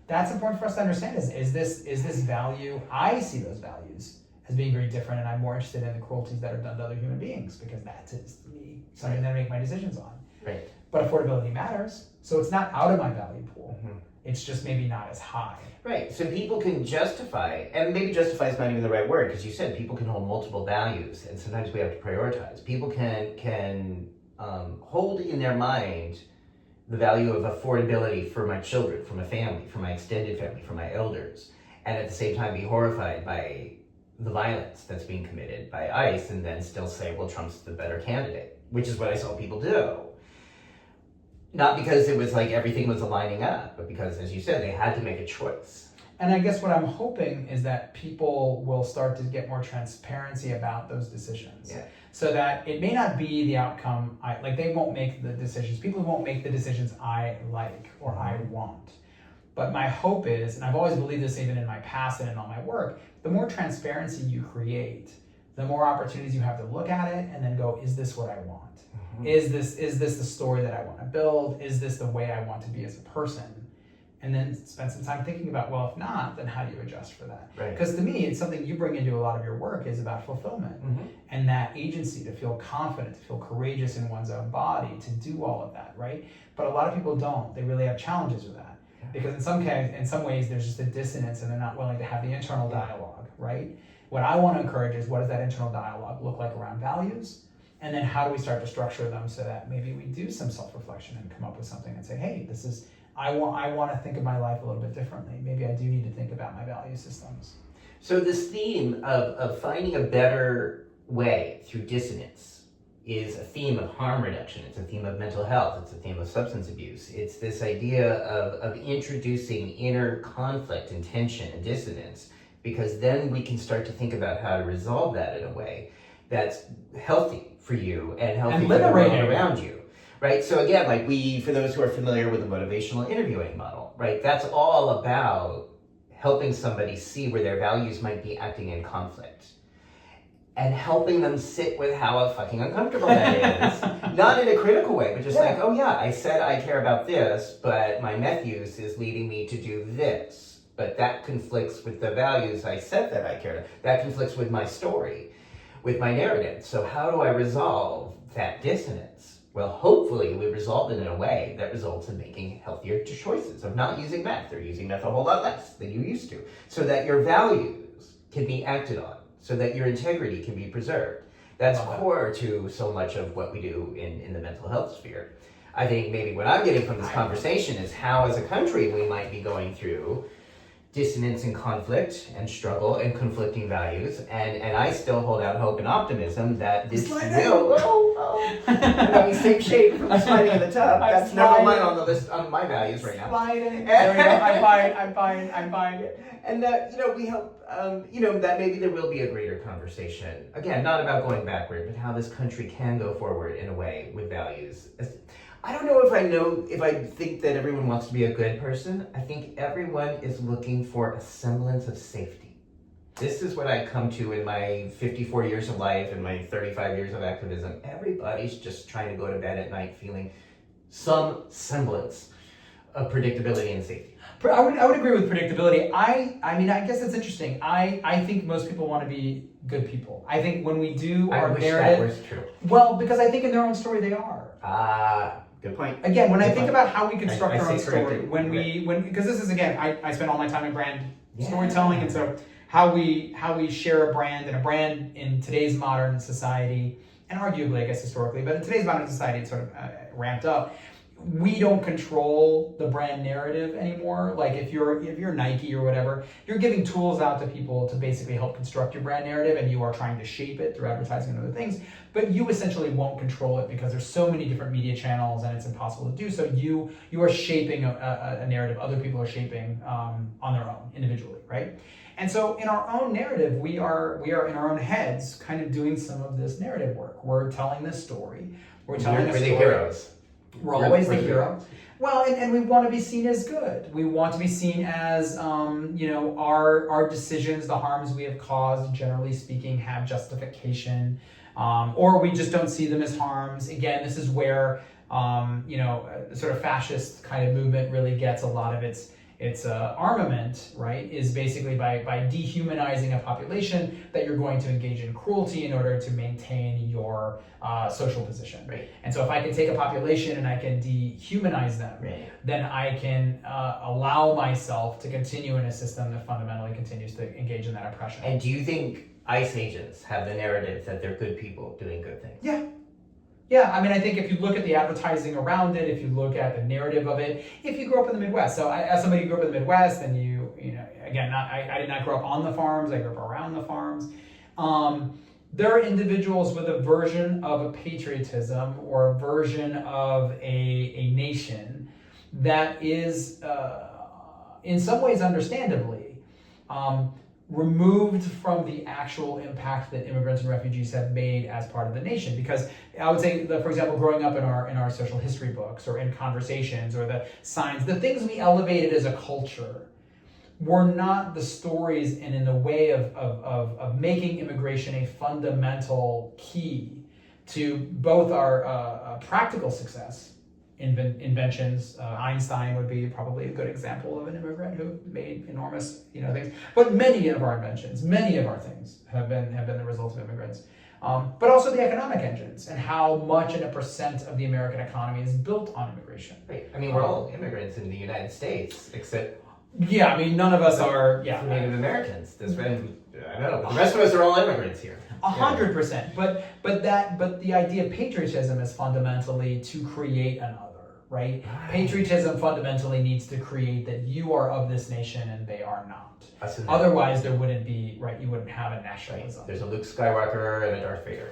That's important for us to understand is this value, I see those values as being very different, and I'm more interested in the cruelties that are done to other human beings, because that is to me something that I make my decisions on. Right. But affordability matters, so it's not out of my value pool. Mm-hmm. It's just maybe not as high. Right. So people can justify, and maybe justify is not even the right word, because you said people can hold multiple values, and sometimes we have to prioritize. People can hold in their mind the value of affordability for my children, for my family, for my extended family, for my elders, and at the same time be horrified by the violence that's being committed by ICE, and then still say, well, Trump's the better candidate, which is what I saw people do. Not because it was like everything was aligning up, but because, as you said, they had to make a choice. And I guess what I'm hoping is that people will start to get more transparency about those decisions. Yeah. So that it may not be the outcome, they won't make the decisions. People won't make the decisions I like or I want. But my hope is, and I've always believed this even in my past and in all my work, the more transparency you create, the more opportunities you have to look at it and then go, is this what I want? Mm-hmm. Is this the story that I want to build? Is this the way I want to be as a person? And then spend some time thinking about, well, if not, then how do you adjust for that? Because to me, it's something you bring into a lot of your work is about fulfillment and that agency to feel confident, to feel courageous in one's own body, to do all of that, right? But a lot of people don't. They really have challenges with that. Because in some ways, there's just a dissonance and they're not willing to have the internal dialogue, right? What I want to encourage is, what does that internal dialogue look like around values? And then how do we start to structure them so that maybe we do some self-reflection and come up with something and say, hey, I want to think of my life a little bit differently. Maybe I do need to think about my value systems. So this theme of finding a better way through dissonance is a theme of harm reduction. It's a theme of mental health. It's a theme of substance abuse. It's this idea of introducing inner conflict and tension and dissonance, because then we can start to think about how to resolve that in a way that's healthy for you and healthy for the world around you. Right? So again, for those who are familiar with the motivational interviewing model, right? That's all about helping somebody see where their values might be acting in conflict and helping them sit with how fucking uncomfortable that is. Not in a critical way, but just oh yeah, I said I care about this, but my meth use is leading me to do this. But that conflicts with the values I said that I cared. That conflicts with my story, with my narrative. So how do I resolve that dissonance? Well, hopefully we resolve it in a way that results in making healthier choices of not using meth or using meth a whole lot less than you used to, so that your values can be acted on, so that your integrity can be preserved. That's core to so much of what we do in the mental health sphere. I think maybe what I'm getting from this conversation is how as a country we might be going through dissonance and conflict and struggle and conflicting values, and I still hold out hope and optimism that this will having same shape from the sliding at the top. That's number one on the list on my values right now. Sliding. There we go. I'm fine. And that we hope that maybe there will be a greater conversation. Again, not about going backward, but how this country can go forward in a way with values. I don't know if I think that everyone wants to be a good person. I think everyone is looking for a semblance of safety. This is what I come to in my 54 years of life and my 35 years of activism. Everybody's just trying to go to bed at night feeling some semblance of predictability and safety. I would agree with predictability. I mean, I guess it's interesting. I think most people want to be good people. I think when we do our narrative, that was true. Well, because I think in their own story they are. Good point. Again, when I think about how we construct our own story, correctly. because this is, again, I spend all my time in brand storytelling, and so how we share a brand, and a brand in today's modern society, and arguably, I guess historically, but in today's modern society, it's sort of ramped up. We don't control the brand narrative anymore. Like if you're Nike or whatever, you're giving tools out to people to basically help construct your brand narrative, and you are trying to shape it through advertising and other things, but you essentially won't control it because there's so many different media channels and it's impossible to do. So you are shaping a narrative other people are shaping on their own individually, right? And so in our own narrative, we are in our own heads kind of doing some of this narrative work. We're telling this story. We're telling a story. We're the heroes. We're always the hero. Well, and we want to be seen as good. We want to be seen as, our decisions, the harms we have caused, generally speaking, have justification, or we just don't see them as harms. Again, this is where, the sort of fascist kind of movement really gets a lot of its its armament, right, is basically by dehumanizing a population that you're going to engage in cruelty in order to maintain your social position. Right. And so if I can take a population and I can dehumanize them, Right. then I can allow myself to continue in a system that fundamentally continues to engage in that oppression. And do you think ICE agents have the narrative that they're good people doing good things? Yeah, I mean, I think if you look at the advertising around it, if you look at the narrative of it, if you grew up in the Midwest, so as somebody who grew up in the Midwest, and you know, again, I did not grow up on the farms, I grew up around the farms. There are individuals with a version of a patriotism or a version of a nation that is, in some ways, understandably, removed from the actual impact that immigrants and refugees have made as part of the nation. Because I would say that, for example, growing up in our social history books or in conversations or the signs, the things we elevated as a culture were not the stories and in the way of making immigration a fundamental key to both our practical success, inventions. Einstein would be probably a good example of an immigrant who made enormous, things. But many of our inventions, many of our things have been the result of immigrants. But also the economic engines and how much and a percent of the American economy is built on immigration. Right. I mean, we're all immigrants in the United States, except none of us are. Native Americans. I don't know. The rest of us are all immigrants here. 100%. But the idea of patriotism is fundamentally to create another, right? Patriotism fundamentally needs to create that you are of this nation and they are not. Otherwise, there wouldn't be, right? You wouldn't have a nationalism. Right. There's a Luke Skywalker and a Darth Vader.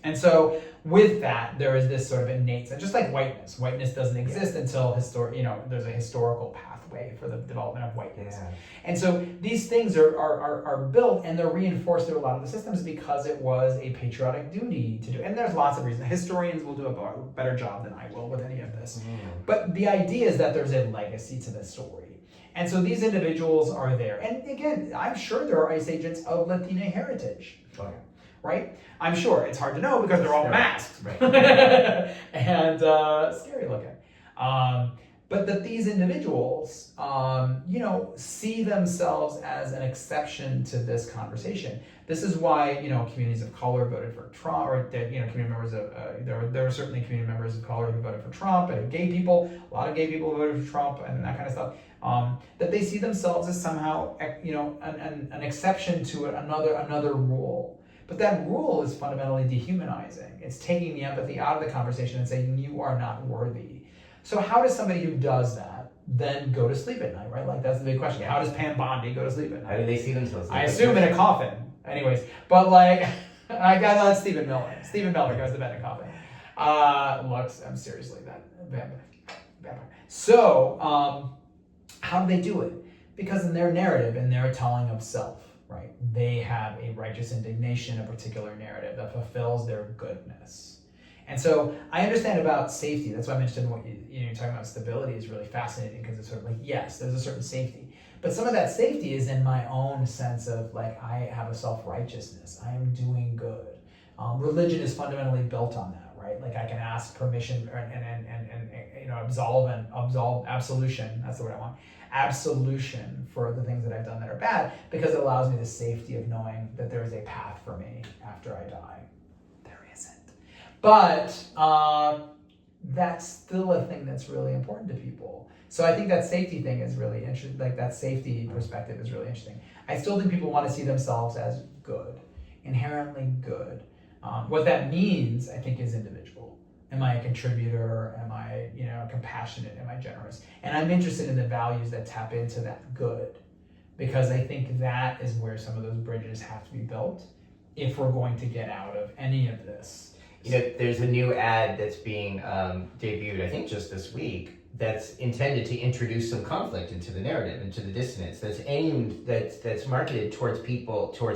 And so with that, there is this sort of innate sense, just like whiteness. Whiteness doesn't exist until there's a historical pathway for the development of whiteness. Yeah. And so these things are built and they're reinforced through a lot of the systems because it was a patriotic duty to do. And there's lots of reasons. Historians will do a better job than I will with any of this. But the idea is that there's a legacy to this story. And so these individuals are there. And again, I'm sure there are ICE agents of Latina heritage. Okay. Right? I'm sure. It's hard to know because they're all masked. Right. And scary looking. But that these individuals, see themselves as an exception to this conversation. This is why, communities of color voted for Trump, or community members of, there were certainly community members of color who voted for Trump, and gay people, a lot of gay people voted for Trump, and that kind of stuff. That they see themselves as somehow, an exception to another rule. But that rule is fundamentally dehumanizing. It's taking the empathy out of the conversation and saying, you are not worthy. So how does somebody who does that then go to sleep at night, right? Like, that's the big question. How does Pam Bondi go to sleep at night? How do they see themselves? I assume in a coffin. Anyways, but like, I got that's Stephen Miller. Stephen Miller goes to bed in a coffin. I'm seriously that vampire. So, how do they do it? Because in their narrative, in their telling of self, right, they have a righteous indignation, a particular narrative that fulfills their goodness. And so I understand about safety. That's why I'm interested in what you're talking about. Stability is really fascinating because it's sort of like, yes, there's a certain safety. But some of that safety is in my own sense of like, I have a self-righteousness. I am doing good. Religion is fundamentally built on that, right? Like I can ask permission and absolution. That's the word I want. Absolution for the things that I've done that are bad, because it allows me the safety of knowing that there is a path for me after I die. But that's still a thing that's really important to people. So I think that safety thing is really interesting. Like that safety perspective is really interesting. I still think people want to see themselves as good, inherently good. What that means, I think, is individual. Am I a contributor? Am I, compassionate? Am I generous? And I'm interested in the values that tap into that good, because I think that is where some of those bridges have to be built if we're going to get out of any of this. There's a new ad that's being debuted, I think just this week, that's intended to introduce some conflict into the narrative, into the dissonance, that's marketed towards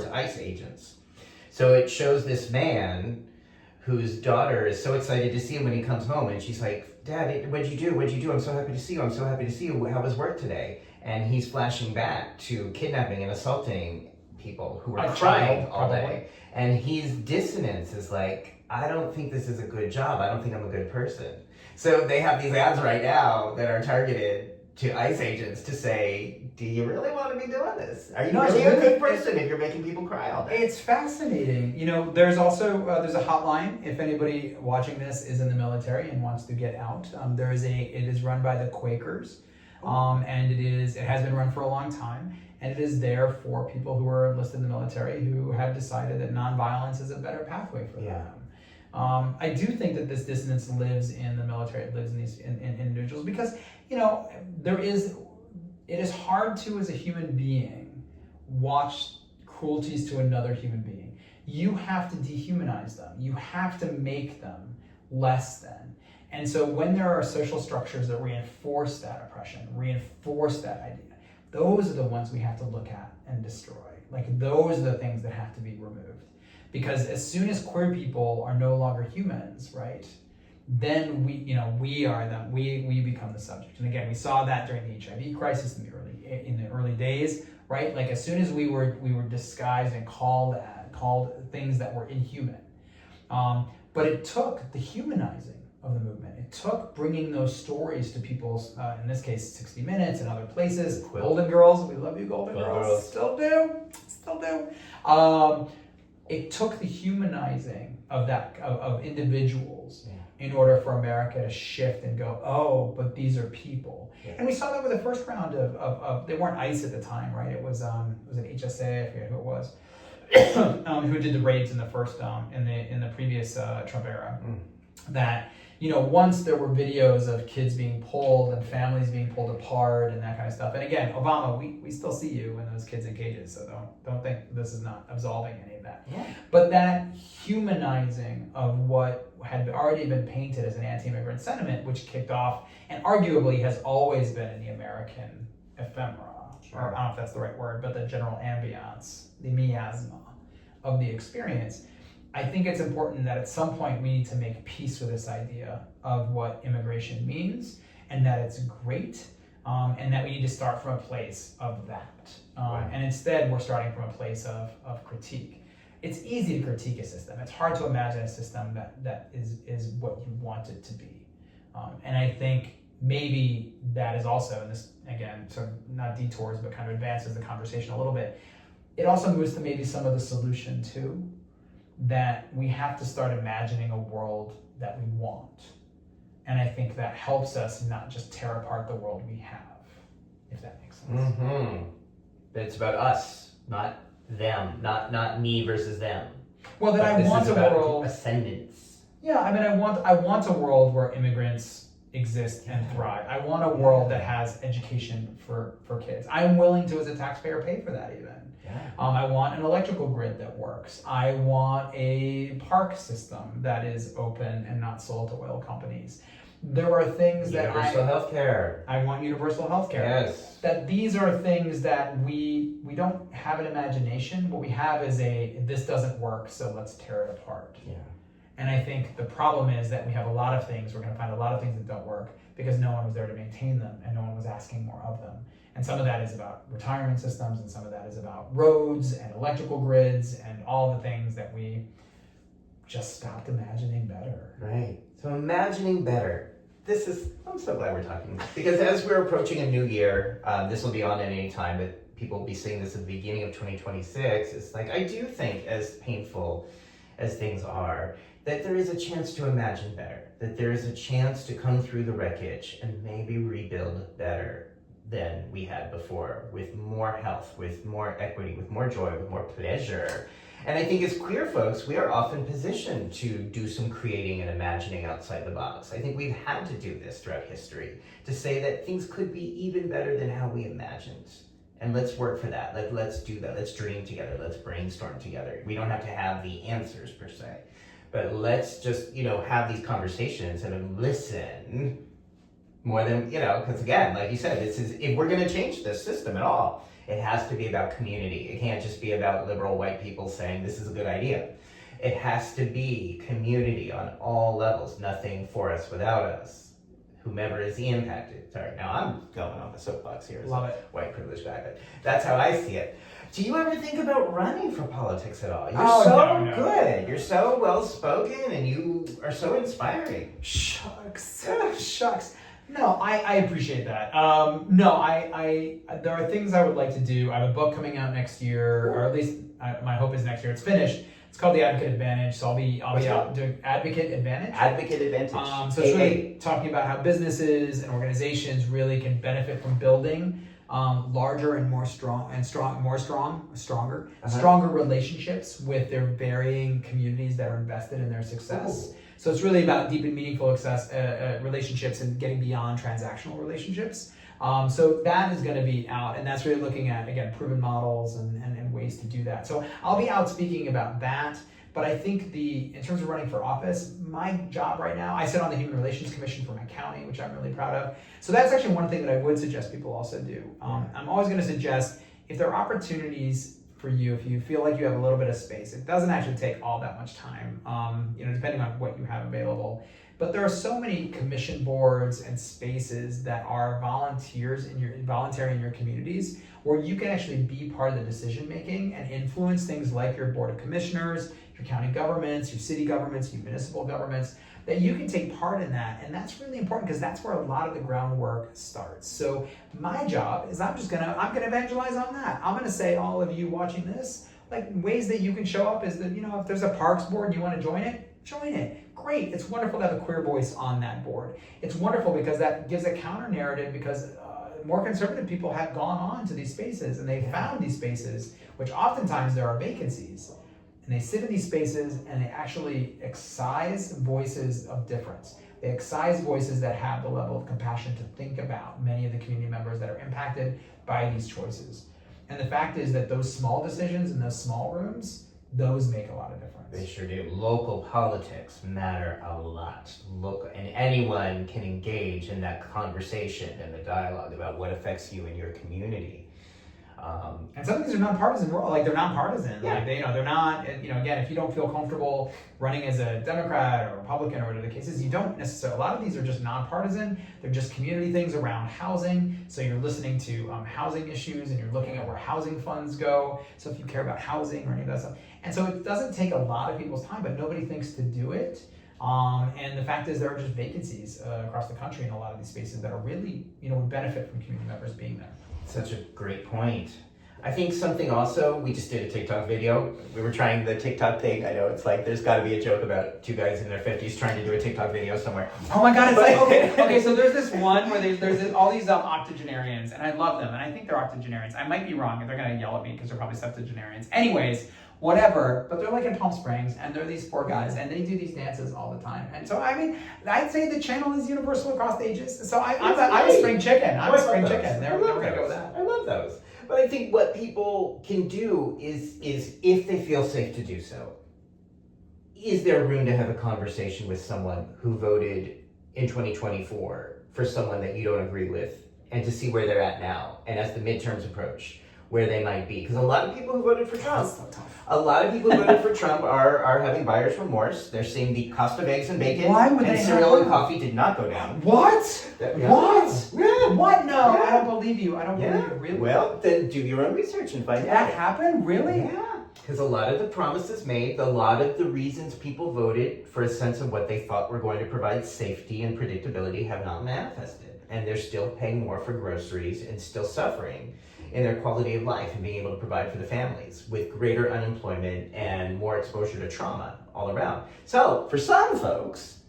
ICE agents. So it shows this man whose daughter is so excited to see him when he comes home, and she's like, Dad, what'd you do? I'm so happy to see you. How was work today? And he's flashing back to kidnapping and assaulting people who were crying all day. And his dissonance is like, I don't think this is a good job. I don't think I'm a good person. So they have these ads right now that are targeted to ICE agents to say, do you really want to be doing this? Are you No, really it's a really- good person if you're making people cry all day? It's fascinating. There's also there's a hotline if anybody watching this is in the military and wants to get out. It is run by the Quakers, and it has been run for a long time, and it is there for people who are enlisted in the military who have decided that nonviolence is a better pathway for them. I do think that this dissonance lives in the military. It lives in these in individuals because it is hard to, as a human being, watch cruelties to another human being. You have to dehumanize them. You have to make them less than. And so when there are social structures that reinforce that oppression, reinforce that idea, those are the ones we have to look at and destroy. Like, those are the things that have to be removed. Because as soon as queer people are no longer humans, right, then we become the subject. And again, we saw that during the HIV crisis in the early days, right? Like, as soon as we were disguised and called things that were inhuman. But it took the humanizing of the movement. It took bringing those stories to people's, in this case, 60 Minutes and other places. Golden Girls, we love you, Golden Girls. Still do. It took the humanizing of individuals in order for America to shift and go, oh, but these are people. Yeah. And we saw that with the first round of they weren't ICE at the time, right? It was an HSA, I forget who it was, who did the raids in the first in the previous Trump era. That once there were videos of kids being pulled and families being pulled apart and that kind of stuff. And again, Obama, we still see you and those kids in cages, so don't think this is not absolving any of that. Yeah. But that humanizing of what had already been painted as an anti-immigrant sentiment, which kicked off and arguably has always been in the American ephemera, or I don't know if that's the right word, but the general ambiance, the miasma of the experience. I think it's important that at some point we need to make peace with this idea of what immigration means and that it's great, and that we need to start from a place of that. And instead, we're starting from a place of critique. It's easy to critique a system. It's hard to imagine a system that is what you want it to be. And I think maybe that is also, and this, again, sort of not detours, but kind of advances the conversation a little bit. It also moves to maybe some of the solution too, that we have to start imagining a world that we want. And I think that helps us not just tear apart the world we have, if that makes sense. Mm-hmm. But it's about us, not them, not me versus them. Well, then I want a world ascendance. Yeah, I mean, I want a world where immigrants exist and thrive. I want a world that has education for kids. I'm willing to, as a taxpayer, pay for that even. Yeah. I want an electrical grid that works. I want a park system that is open and not sold to oil companies. There are things universal healthcare. I want universal healthcare. Yes. That these are things that we don't have an imagination. What we have is this doesn't work, so let's tear it apart. Yeah. And I think the problem is that we have a lot of things. We're going to find a lot of things that don't work because no one was there to maintain them and no one was asking more of them. And some of that is about retirement systems, and some of that is about roads and electrical grids and all the things that we just stopped imagining better. Right. So imagining better. I'm so glad we're talking about this, because as we're approaching a new year, this will be on at any time, but people will be seeing this at the beginning of 2026. It's like, I do think, as painful as things are, that there is a chance to imagine better, that there is a chance to come through the wreckage and maybe rebuild better than we had before, with more health, with more equity, with more joy, with more pleasure. And I think as queer folks, we are often positioned to do some creating and imagining outside the box. I think we've had to do this throughout history, to say that things could be even better than how we imagined. And let's work for that. Let's do that. Let's dream together. Let's brainstorm together. We don't have to have the answers per se, but let's just, have these conversations and listen more than, because again, like you said, if we're going to change this system at all, it has to be about community. It can't just be about liberal white people saying this is a good idea. It has to be community on all levels. Nothing for us without us. Whomever is impacted. Sorry, now I'm going on the soapbox here as a white privileged guy, but that's how I see it. Do you ever think about running for politics at all? You're good. You're so well spoken and you are so inspiring. Shucks. No, I appreciate that. No, I there are things I would like to do. I have a book coming out next year, or at least my hope is next year. It's finished. It's called The Advocate Advantage. So I'll be out doing Advocate Advantage. Advocate Advantage. So it's really talking about how businesses and organizations really can benefit from building larger and stronger relationships with their varying communities that are invested in their success. Ooh. So it's really about deep and meaningful relationships and getting beyond transactional relationships. So that is going to be out, and that's really looking at, again, proven models and ways to do that. So I'll be out speaking about that. But I think in terms of running for office, my job right now, I sit on the Human Relations Commission for my county, which I'm really proud of. So that's actually one thing that I would suggest people also do. I'm always going to suggest, if there are opportunities for you, if you feel like you have a little bit of space, it doesn't actually take all that much time, depending on what you have available. But there are so many commission boards and spaces that are voluntary in your communities, where you can actually be part of the decision making and influence things like your board of commissioners, your county governments, your city governments, your municipal governments, that you can take part in that. And that's really important, because that's where a lot of the groundwork starts. So my job is I'm gonna evangelize on that. I'm gonna say, all of you watching this, like, ways that you can show up is that, if there's a parks board and you want to join it. Great. It's wonderful to have a queer voice on that board. It's wonderful because that gives a counter narrative, because more conservative people have gone on to these spaces and they've found these spaces, which oftentimes there are vacancies. And they sit in these spaces and they actually excise voices of difference. They excise voices that have the level of compassion to think about many of the community members that are impacted by these choices. And the fact is that those small decisions in those small rooms, those make a lot of difference. They sure do. Local politics matter a lot. And anyone can engage in that conversation and the dialogue about what affects you and your community. And some things are nonpartisan. Like, they're nonpartisan. Yeah. Like, they're not. Again, if you don't feel comfortable running as a Democrat or Republican or whatever the case is, you don't necessarily. A lot of these are just nonpartisan. They're just community things around housing. So you're listening to housing issues, and you're looking at where housing funds go. So if you care about housing or any of that stuff, and so it doesn't take a lot of people's time, but nobody thinks to do it. And the fact is, there are just vacancies across the country in a lot of these spaces that are really, would benefit from community members being there. Such a great point. I think something also, we just did a TikTok video. We were trying the TikTok thing. I know it's like, there's got to be a joke about two guys in their 50s trying to do a TikTok video somewhere. Oh my God, it's like, okay, so there's this one where there's all these octogenarians, and I love them, and I think they're octogenarians. I might be wrong, and they're going to yell at me because they're probably septuagenarians. Anyways, whatever, but they're like in Palm Springs, and they're these four guys, and they do these dances all the time. And so, I'd say the channel is universal across the ages. So I'm a spring chicken. I'm a spring chicken. We're going to go with that. I love those. But I think what people can do is if they feel safe to do so, is there room to have a conversation with someone who voted in 2024 for someone that you don't agree with, and to see where they're at now, and as the midterms approach, where they might be? Because a lot of people who voted for Trump, are having buyer's remorse. They're seeing the cost of eggs and bacon and cereal and coffee did not go down. What? What? Yeah. What? No, yeah. I don't believe you. I don't believe you. Really? Well, then do your own research and find out. That happened? Really? Yeah. Because a lot of the promises made, a lot of the reasons people voted for a sense of what they thought were going to provide safety and predictability have not manifested. And they're still paying more for groceries and still suffering in their quality of life and being able to provide for the families, with greater unemployment and more exposure to trauma all around. So for some folks,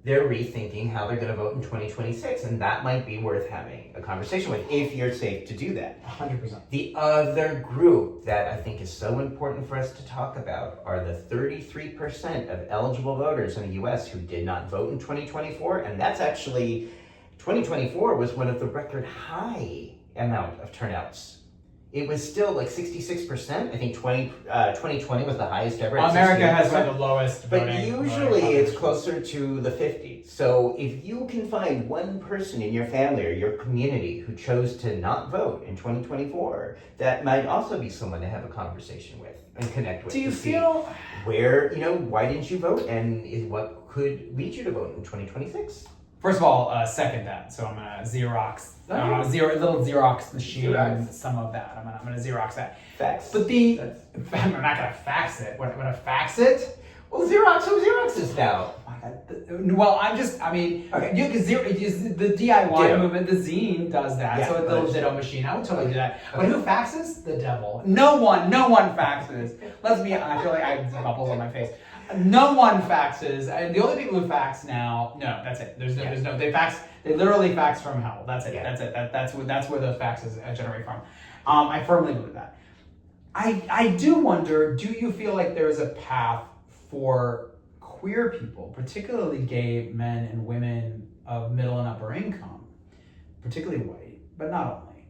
they're rethinking how they're going to vote in 2026, and that might be worth having a conversation with if you're safe to do that. 100%. The other group that I think is so important for us to talk about are the 33% of eligible voters in the US who did not vote in 2024, and that's actually, 2024 was one of the record high amount of turnouts. It was still like 66%. I think 2020 was the highest ever. America has one of the lowest but voting. Usually it's closer to the 50s. So if you can find one person in your family or your community who chose to not vote in 2024, that might also be someone to have a conversation with and connect with. Do you feel where, why didn't you vote, and what could lead you to vote in 2026? First of all, second that. So I'm gonna Xerox, a little Xerox machine, some of that. I'm gonna Xerox that. Fax. But I'm not gonna fax it. What, I'm gonna fax it? Well, Xerox, who Xerox is now? Oh my Well, because the DIY movement, the zine does that. Yeah, so a little ditto machine, I would totally do that. But Okay. who faxes? The devil. No one faxes. Let's be honest. I feel like I have bubbles on my face. No one faxes. And the only people who fax now, no, that's it. There's no. They literally fax from hell. That's it. Yeah. That's it. That's where those faxes generate from. I firmly believe that. I do wonder, do you feel like there is a path for queer people, particularly gay men and women of middle and upper income, particularly white, but not only,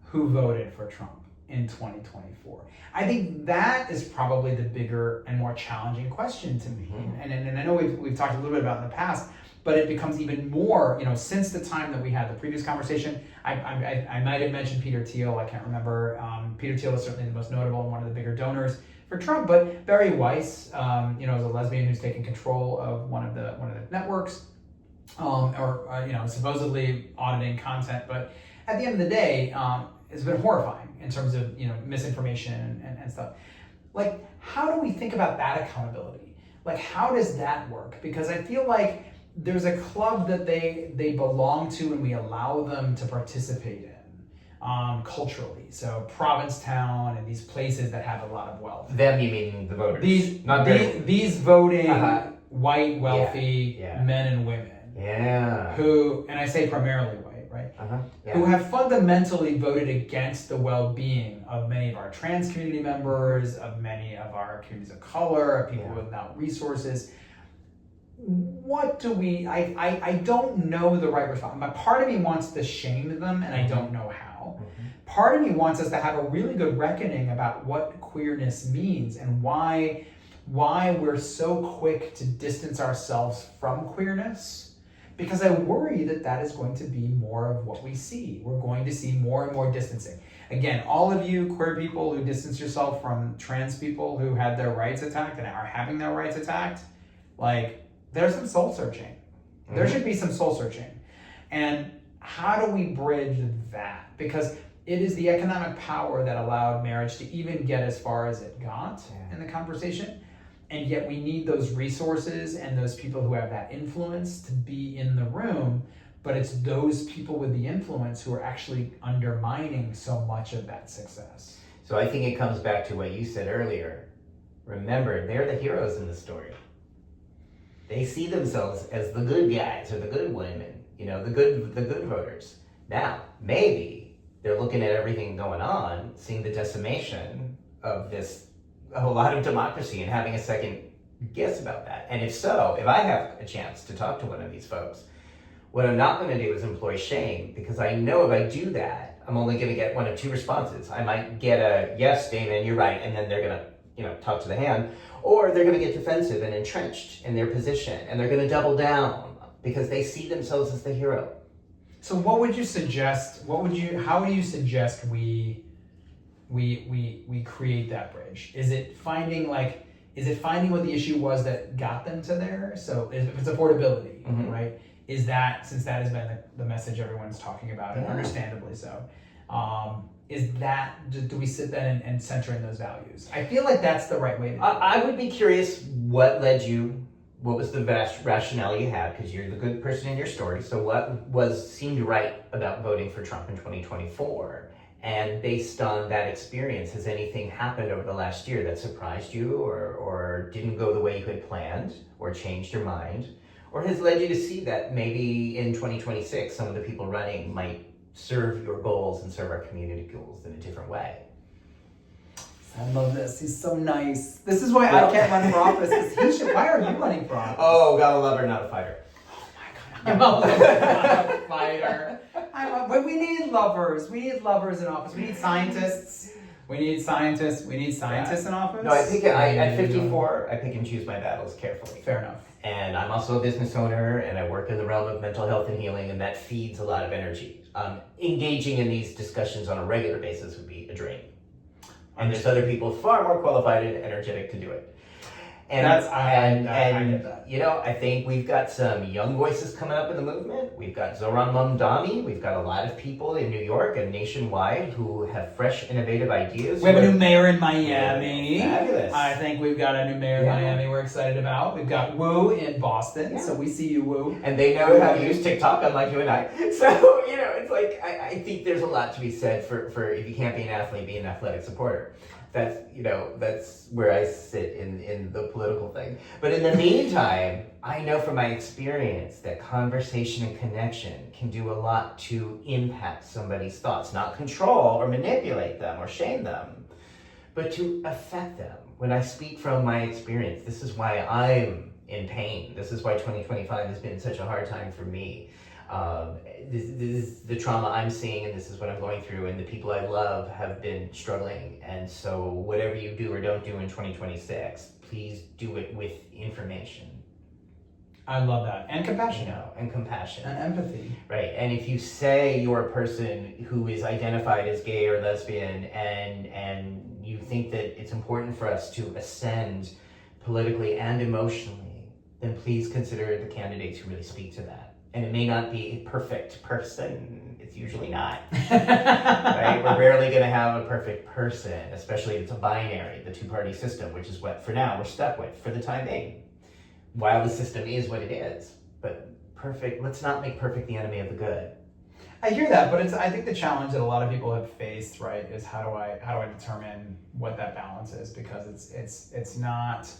who voted for Trump in 2024? I think that is probably the bigger and more challenging question to me. Mm-hmm. And I know we've talked a little bit about it in the past, but it becomes even more, since the time that we had the previous conversation. I might have mentioned Peter Thiel, I can't remember. Peter Thiel is certainly the most notable and one of the bigger donors for Trump, but Barry Weiss, is a lesbian who's taken control of one of the networks, supposedly auditing content, but at the end of the day, it's been horrifying in terms of misinformation and stuff. Like, how do we think about that accountability? Like, how does that work? Because I feel like there's a club that they belong to and we allow them to participate in culturally. So Provincetown and these places that have a lot of wealth. Them, you mean the voters? These voting white, wealthy men and women. Yeah. Who, and I say primarily white, right? Yeah. Who have fundamentally voted against the well-being of many of our trans community members, of many of our communities of color, of people without resources. What do we, I don't know the right response. But part of me wants to shame them, and I don't know how. Part of me wants us to have a really good reckoning about what queerness means and why we're so quick to distance ourselves from queerness. Because I worry that is going to be more of what we see. We're going to see more and more distancing. Again, all of you queer people who distance yourself from trans people who had their rights attacked and are having their rights attacked, like, there's some soul searching. There should be some soul searching. And how do we bridge that? Because it is the economic power that allowed marriage to even get as far as it got in the conversation. And yet we need those resources and those people who have that influence to be in the room. But it's those people with the influence who are actually undermining so much of that success. So I think it comes back to what you said earlier. Remember, they're the heroes in the story. They see themselves as the good guys or the good women, the good voters. Now, maybe they're looking at everything going on, seeing the decimation of a lot of democracy and having a second guess about that. And if so, if I have a chance to talk to one of these folks, what I'm not going to do is employ shame, because I know if I do that, I'm only going to get one of two responses. I might get a, yes, Damon, you're right, and then they're going to, talk to the hand, or they're going to get defensive and entrenched in their position, and they're going to double down because they see themselves as the hero. So what would you suggest, how would you suggest we create that bridge? Is it finding what the issue was that got them to there? So if it's affordability, right? Is that, since that has been the message everyone's talking about, and understandably so, do we sit then and center in those values? I feel like that's the right way to do it. I would be curious what was the rationale you had, because you're the good person in your story. So what seemed right about voting for Trump in 2024? And based on that experience, has anything happened over the last year that surprised you or didn't go the way you had planned or changed your mind? Or has led you to see that maybe in 2026, some of the people running might serve your goals and serve our community goals in a different way? I love this. He's so nice. This is why I can't run for office. Why are you running for office? Oh, got a lover, not a fighter. Oh my God, I'm a lover, not a fighter. But we need lovers. We need lovers in office. We need scientists. We need scientists in office. No, at 54, I pick and choose my battles carefully. Fair enough. And I'm also a business owner, and I work in the realm of mental health and healing, and that feeds a lot of energy. Engaging in these discussions on a regular basis would be a drain. And there's other people far more qualified and energetic to do it. And I get that. You know, I think we've got some young voices coming up in the movement. We've got Zohran Mamdani. We've got a lot of people in New York and nationwide who have fresh, innovative ideas. We have a new mayor in Miami. Fabulous. I think we've got a new mayor in Miami we're excited about. We've got Wu in Boston, so we see you, Wu. And they know how to use TikTok, unlike you and I. So, you know, it's like, I think there's a lot to be said for if you can't be an athlete, be an athletic supporter. That's where I sit in the political thing. But in the meantime, I know from my experience that conversation and connection can do a lot to impact somebody's thoughts, not control or manipulate them or shame them, but to affect them. When I speak from my experience, this is why I'm in pain. This is why 2025 has been such a hard time for me. This is the trauma I'm seeing, and this is what I'm going through, and the people I love have been struggling. And so whatever you do or don't do in 2026, please do it with information. I love that. And compassion. You know, and compassion. And empathy. Right. And if you say you're a person who is identified as gay or lesbian and you think that it's important for us to ascend politically and emotionally, then please consider the candidates who really speak to that. And it may not be a perfect person. It's usually not. Right? We're rarely going to have a perfect person, especially if it's a binary, the two-party system, which is what, for now, we're stuck with for the time being. While the system is what it is. But perfect, let's not make perfect the enemy of the good. I hear that, but I think the challenge that a lot of people have faced, right, is how do I determine what that balance is? Because it's not...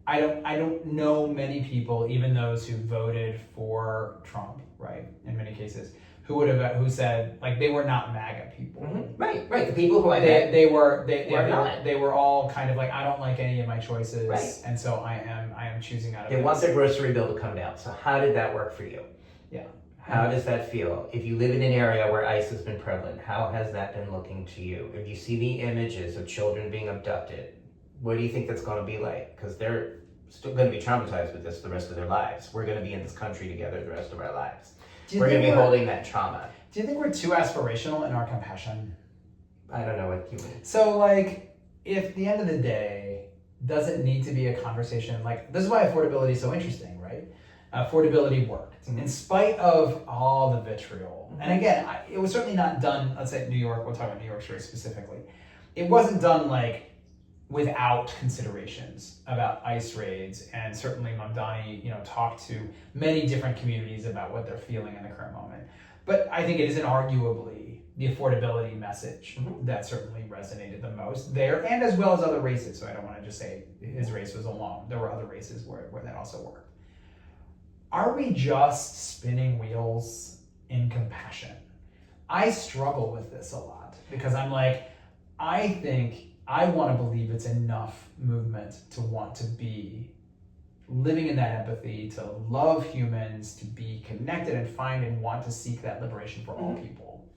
I don't know many people, even those who voted for Trump, right? In many cases, who said like they were not MAGA people. Mm-hmm. Right. The people who they were all kind of like, I don't like any of my choices, right. And so I am choosing out of. They want their grocery bill to come down. So how did that work for you? Yeah. How does that feel? If you live in an area where ICE has been prevalent, how has that been looking to you? If you see the images of children being abducted, what do you think that's going to be like? Because they're still going to be traumatized with this the rest of their lives. We're going to be in this country together the rest of our lives. We're going to be holding that trauma. Do you think we're too aspirational in our compassion? I don't know what you mean. So, like, if at the end of the day, does it need to be a conversation? Like, this is why affordability is so interesting, right? Affordability worked. Mm-hmm. In spite of all the vitriol. Mm-hmm. And again, it was certainly not done, let's say New York, we'll talk about New York very specifically. It wasn't done, like, without considerations about ICE raids, and certainly Mamdani, talked to many different communities about what they're feeling in the current moment. But I think it is inarguably the affordability message that certainly resonated the most there, and as well as other races. So I don't want to just say his race was alone. There were other races where that also worked. Are we just spinning wheels in compassion? I struggle with this a lot because I'm like, I want to believe it's enough movement to want to be living in that empathy, to love humans, to be connected and find and want to seek that liberation for all people.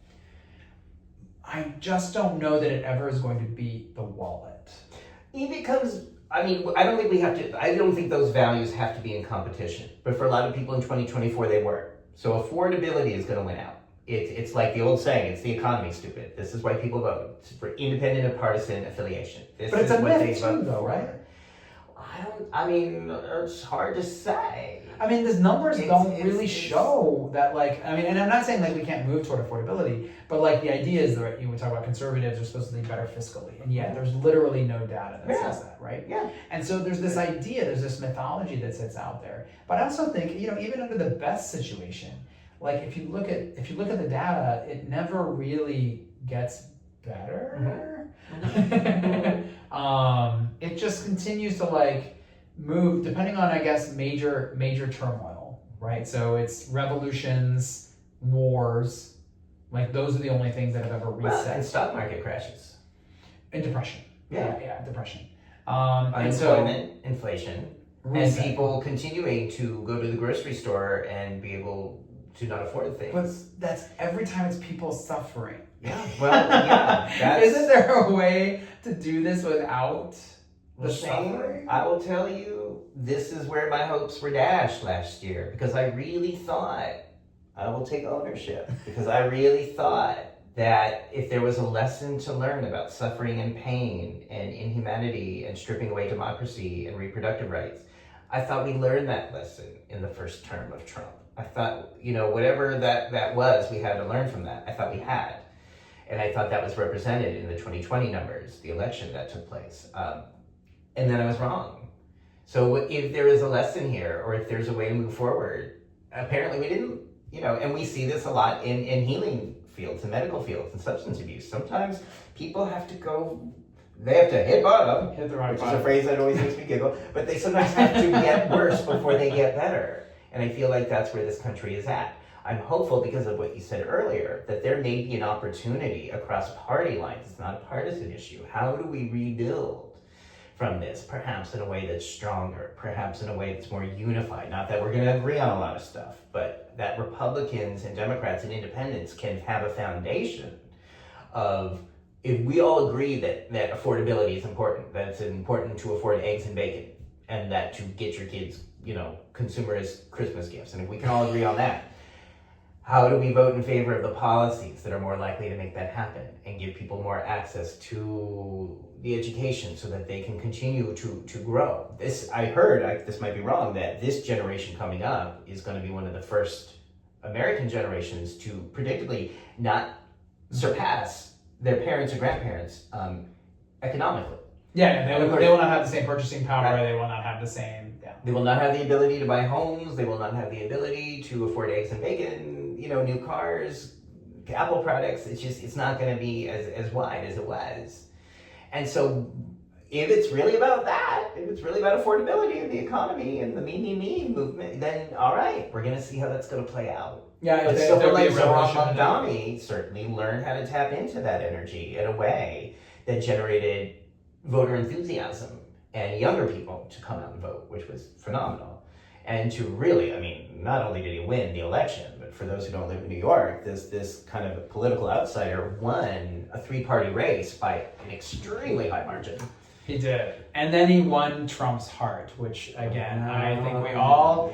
I just don't know that it ever is going to be the wallet. Because, I don't think those values have to be in competition. But for a lot of people in 2024, they were. So affordability is going to win out. It's like the old saying, it's the economy, stupid. This is why people vote for independent of partisan affiliation. But it's a myth too, though, right? It's hard to say. These numbers don't really show that, and I'm not saying we can't move toward affordability, but the idea is that we talk about conservatives are supposed to be better fiscally, and yet there's literally no data that says that, right? Yeah. And so there's this idea, there's this mythology that sits out there. But I also think, even under the best situation, if you look at the data, it never really gets better. Mm-hmm. It just continues to move depending on, I guess, major turmoil, right? So it's revolutions, wars, those are the only things that have ever reset. Well, and stock market crashes. And depression. Yeah, depression. Unemployment, inflation, reset. And people continuing to go to the grocery store and be able to not afford things. But that's every time it's people suffering. Yeah. Well, yeah. Isn't there a way to do this without the suffering? I will tell you, this is where my hopes were dashed last year, because I really thought, I will take ownership, because I really thought that if there was a lesson to learn about suffering and pain and inhumanity and stripping away democracy and reproductive rights, I thought we learned that lesson in the first term of Trump. I thought, whatever that was, we had to learn from that. I thought we had. And I thought that was represented in the 2020 numbers, the election that took place. And then I was wrong. So if there is a lesson here, or if there's a way to move forward, apparently we didn't, and we see this a lot in healing fields and medical fields and substance abuse. Sometimes people have to they have to hit bottom, Hit the rock which bottom. is a phrase that always makes me giggle, but they sometimes have to get worse before they get better. And I feel like that's where this country is at. I'm hopeful because of what you said earlier, that there may be an opportunity across party lines. It's not a partisan issue. How do we rebuild from this? Perhaps in a way that's stronger, perhaps in a way that's more unified. Not that we're going to agree on a lot of stuff, but that Republicans and Democrats and independents can have a foundation of, if we all agree that affordability is important, that it's important to afford eggs and bacon, and that to get your kids, consumerist Christmas gifts, and if we can all agree on that, how do we vote in favor of the policies that are more likely to make that happen and give people more access to the education so that they can continue to grow? I heard, this might be wrong, that this generation coming up is going to be one of the first American generations to predictably not surpass their parents or grandparents economically. Yeah, they will not have the same purchasing power. Right. They will not have the same. Yeah. They will not have the ability to buy homes. They will not have the ability to afford eggs and bacon, new cars, Apple products. It's not going to be as wide as it was. And so if it's really about that, if it's really about affordability of the economy and the me movement, then all right, we're going to see how that's going to play out. Yeah, But someone like Zohran Mamdani certainly learned how to tap into that energy in a way that generated voter enthusiasm and younger people to come out and vote, which was phenomenal. And to really, not only did he win the election, but for those who don't live in New York, this kind of political outsider won a 3-party race by an extremely high margin. He did. And then he won Trump's heart, which again, I think we all,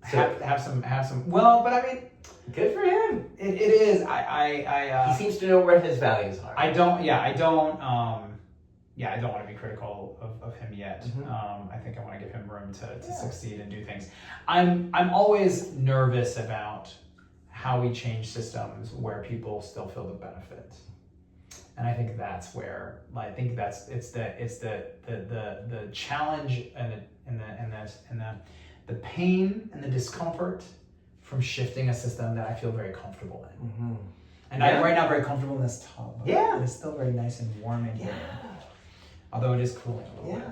have some, well, but good for him. it is, He seems to know where his values are. I don't want to be critical of him yet. Mm-hmm. I think I want to give him room to succeed and do things. I'm always nervous about how we change systems where people still feel the benefit. And I think that's where it's the challenge and the pain and the discomfort from shifting a system that I feel very comfortable in. Mm-hmm. And I'm right now very comfortable in this tub. Yeah. It's still very nice and warm in here. Although it is cooling a little bit.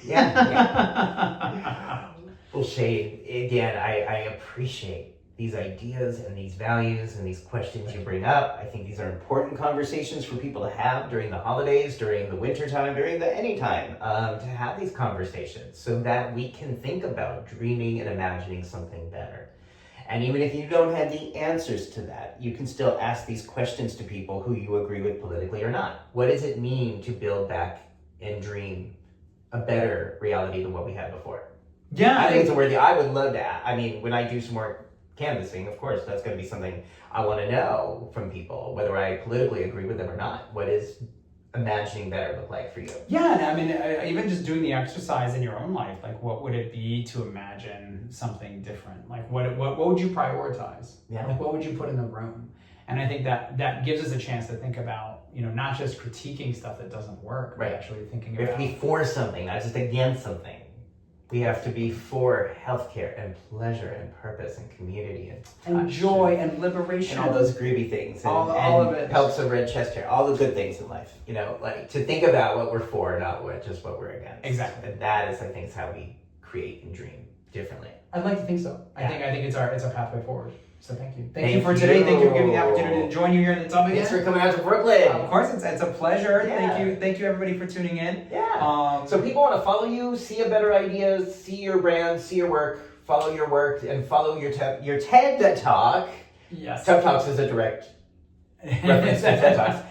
Yeah. Well, Shane, again, I appreciate these ideas and these values and these questions you bring up. I think these are important conversations for people to have during the holidays, during the winter time, during any time, to have these conversations so that we can think about dreaming and imagining something better. And even if you don't have the answers to that, you can still ask these questions to people who you agree with politically or not. What does it mean to build back and dream a better reality than what we had before? Yeah, I think it's a worthy. I would love to. When I do some more canvassing, of course, that's going to be something I want to know from people, whether I politically agree with them or not. What does imagining better look like for you? Yeah, and even just doing the exercise in your own life, like what would it be to imagine something different? Like what would you prioritize? Yeah. Like what would you put in the room? And I think that gives us a chance to think about, not just critiquing stuff that doesn't work, but actually thinking We have about. to be for something, not just against something. We have to be for healthcare and pleasure and purpose and community and joy and liberation and all those groovy things and all of it. pelts of red chest hair, all the good things in life. Like to think about what we're for, not just what we're against. Exactly. And that is, I think, is how we create and dream differently. I'd like to think so. Yeah. I think it's our pathway forward. So thank you. Thank you for today. you. Thank you for giving me the opportunity to join you here in the tub again. Thanks for coming out to Brooklyn. Of course, it's a pleasure. Yeah. Thank you everybody for tuning in. Yeah. So people want to follow you, see a better ideas, see your brand, see your work, follow your work, and follow your TED Talk. Yes. TED Talks is a direct reference to TED Talks.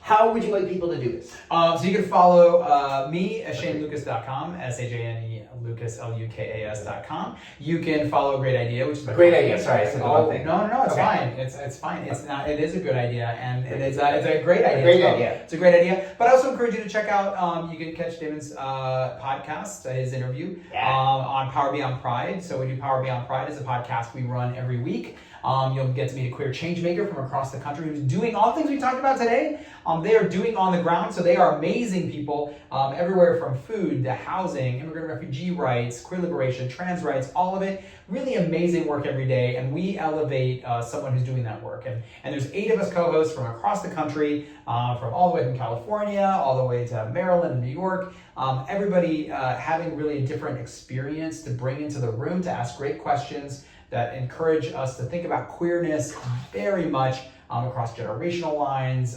How would you like people to do this? So you can follow me at ShaneLukas.com, SHANE Lucas LUKAS.com. You can follow Great Idea, which is Great Idea. Sorry, I said the wrong thing. No, it's Okay. fine. It's fine. It's not. It is a good idea, and it's a great idea. Great idea. It's a great idea. But I also encourage you to check out. You can catch Damon's podcast, his interview on Power Beyond Pride. So we do Power Beyond Pride as a podcast we run every week. You'll get to meet a queer change maker from across the country who's doing all the things we talked about today. They are doing on the ground, so they are amazing people everywhere from food to housing, immigrant refugee rights, queer liberation, trans rights, all of it. Really amazing work every day, and we elevate someone who's doing that work. And there's 8 of us co-hosts from across the country, from all the way from California, all the way to Maryland and New York. Everybody having really a different experience to bring into the room to ask great questions that encourage us to think about queerness very much across generational lines,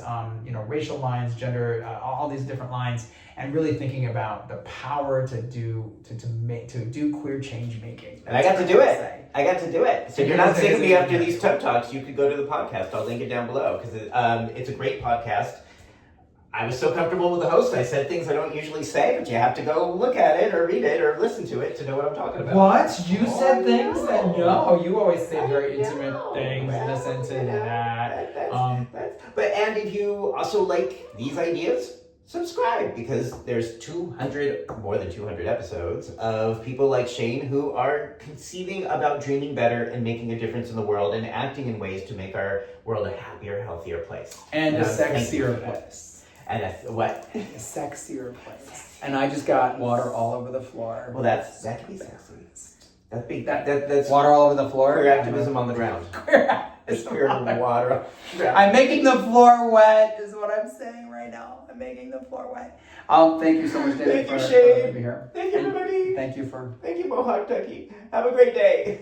racial lines, gender, all these different lines, and really thinking about the power to do queer change making. And I got to do it. So if you're not sick of me after these TED Talks, you could go to the podcast. I'll link it down below because it's a great podcast. I was so comfortable with the host, I said things I don't usually say, but you have to go look at it or read it or listen to it to know what I'm talking about. What? You said things that no, you always say very intimate things. Listen to that. And if you also like these ideas, subscribe because there's more than 200 episodes of people like Shane who are conceiving about dreaming better and making a difference in the world and acting in ways to make our world a happier, healthier place. And a sexier place. And what? A sexier place. And I just got water all over the floor. Well, that could be sexy. That's water all over the floor. Queer activism on the ground. Queer water. I'm making the floor wet, is what I'm saying right now. I'm making the floor wet. Thank you so much, Damon, Thank you, for Shane. being here. Thank you, everybody. Thank you, Mohawk Ducky. Have a great day.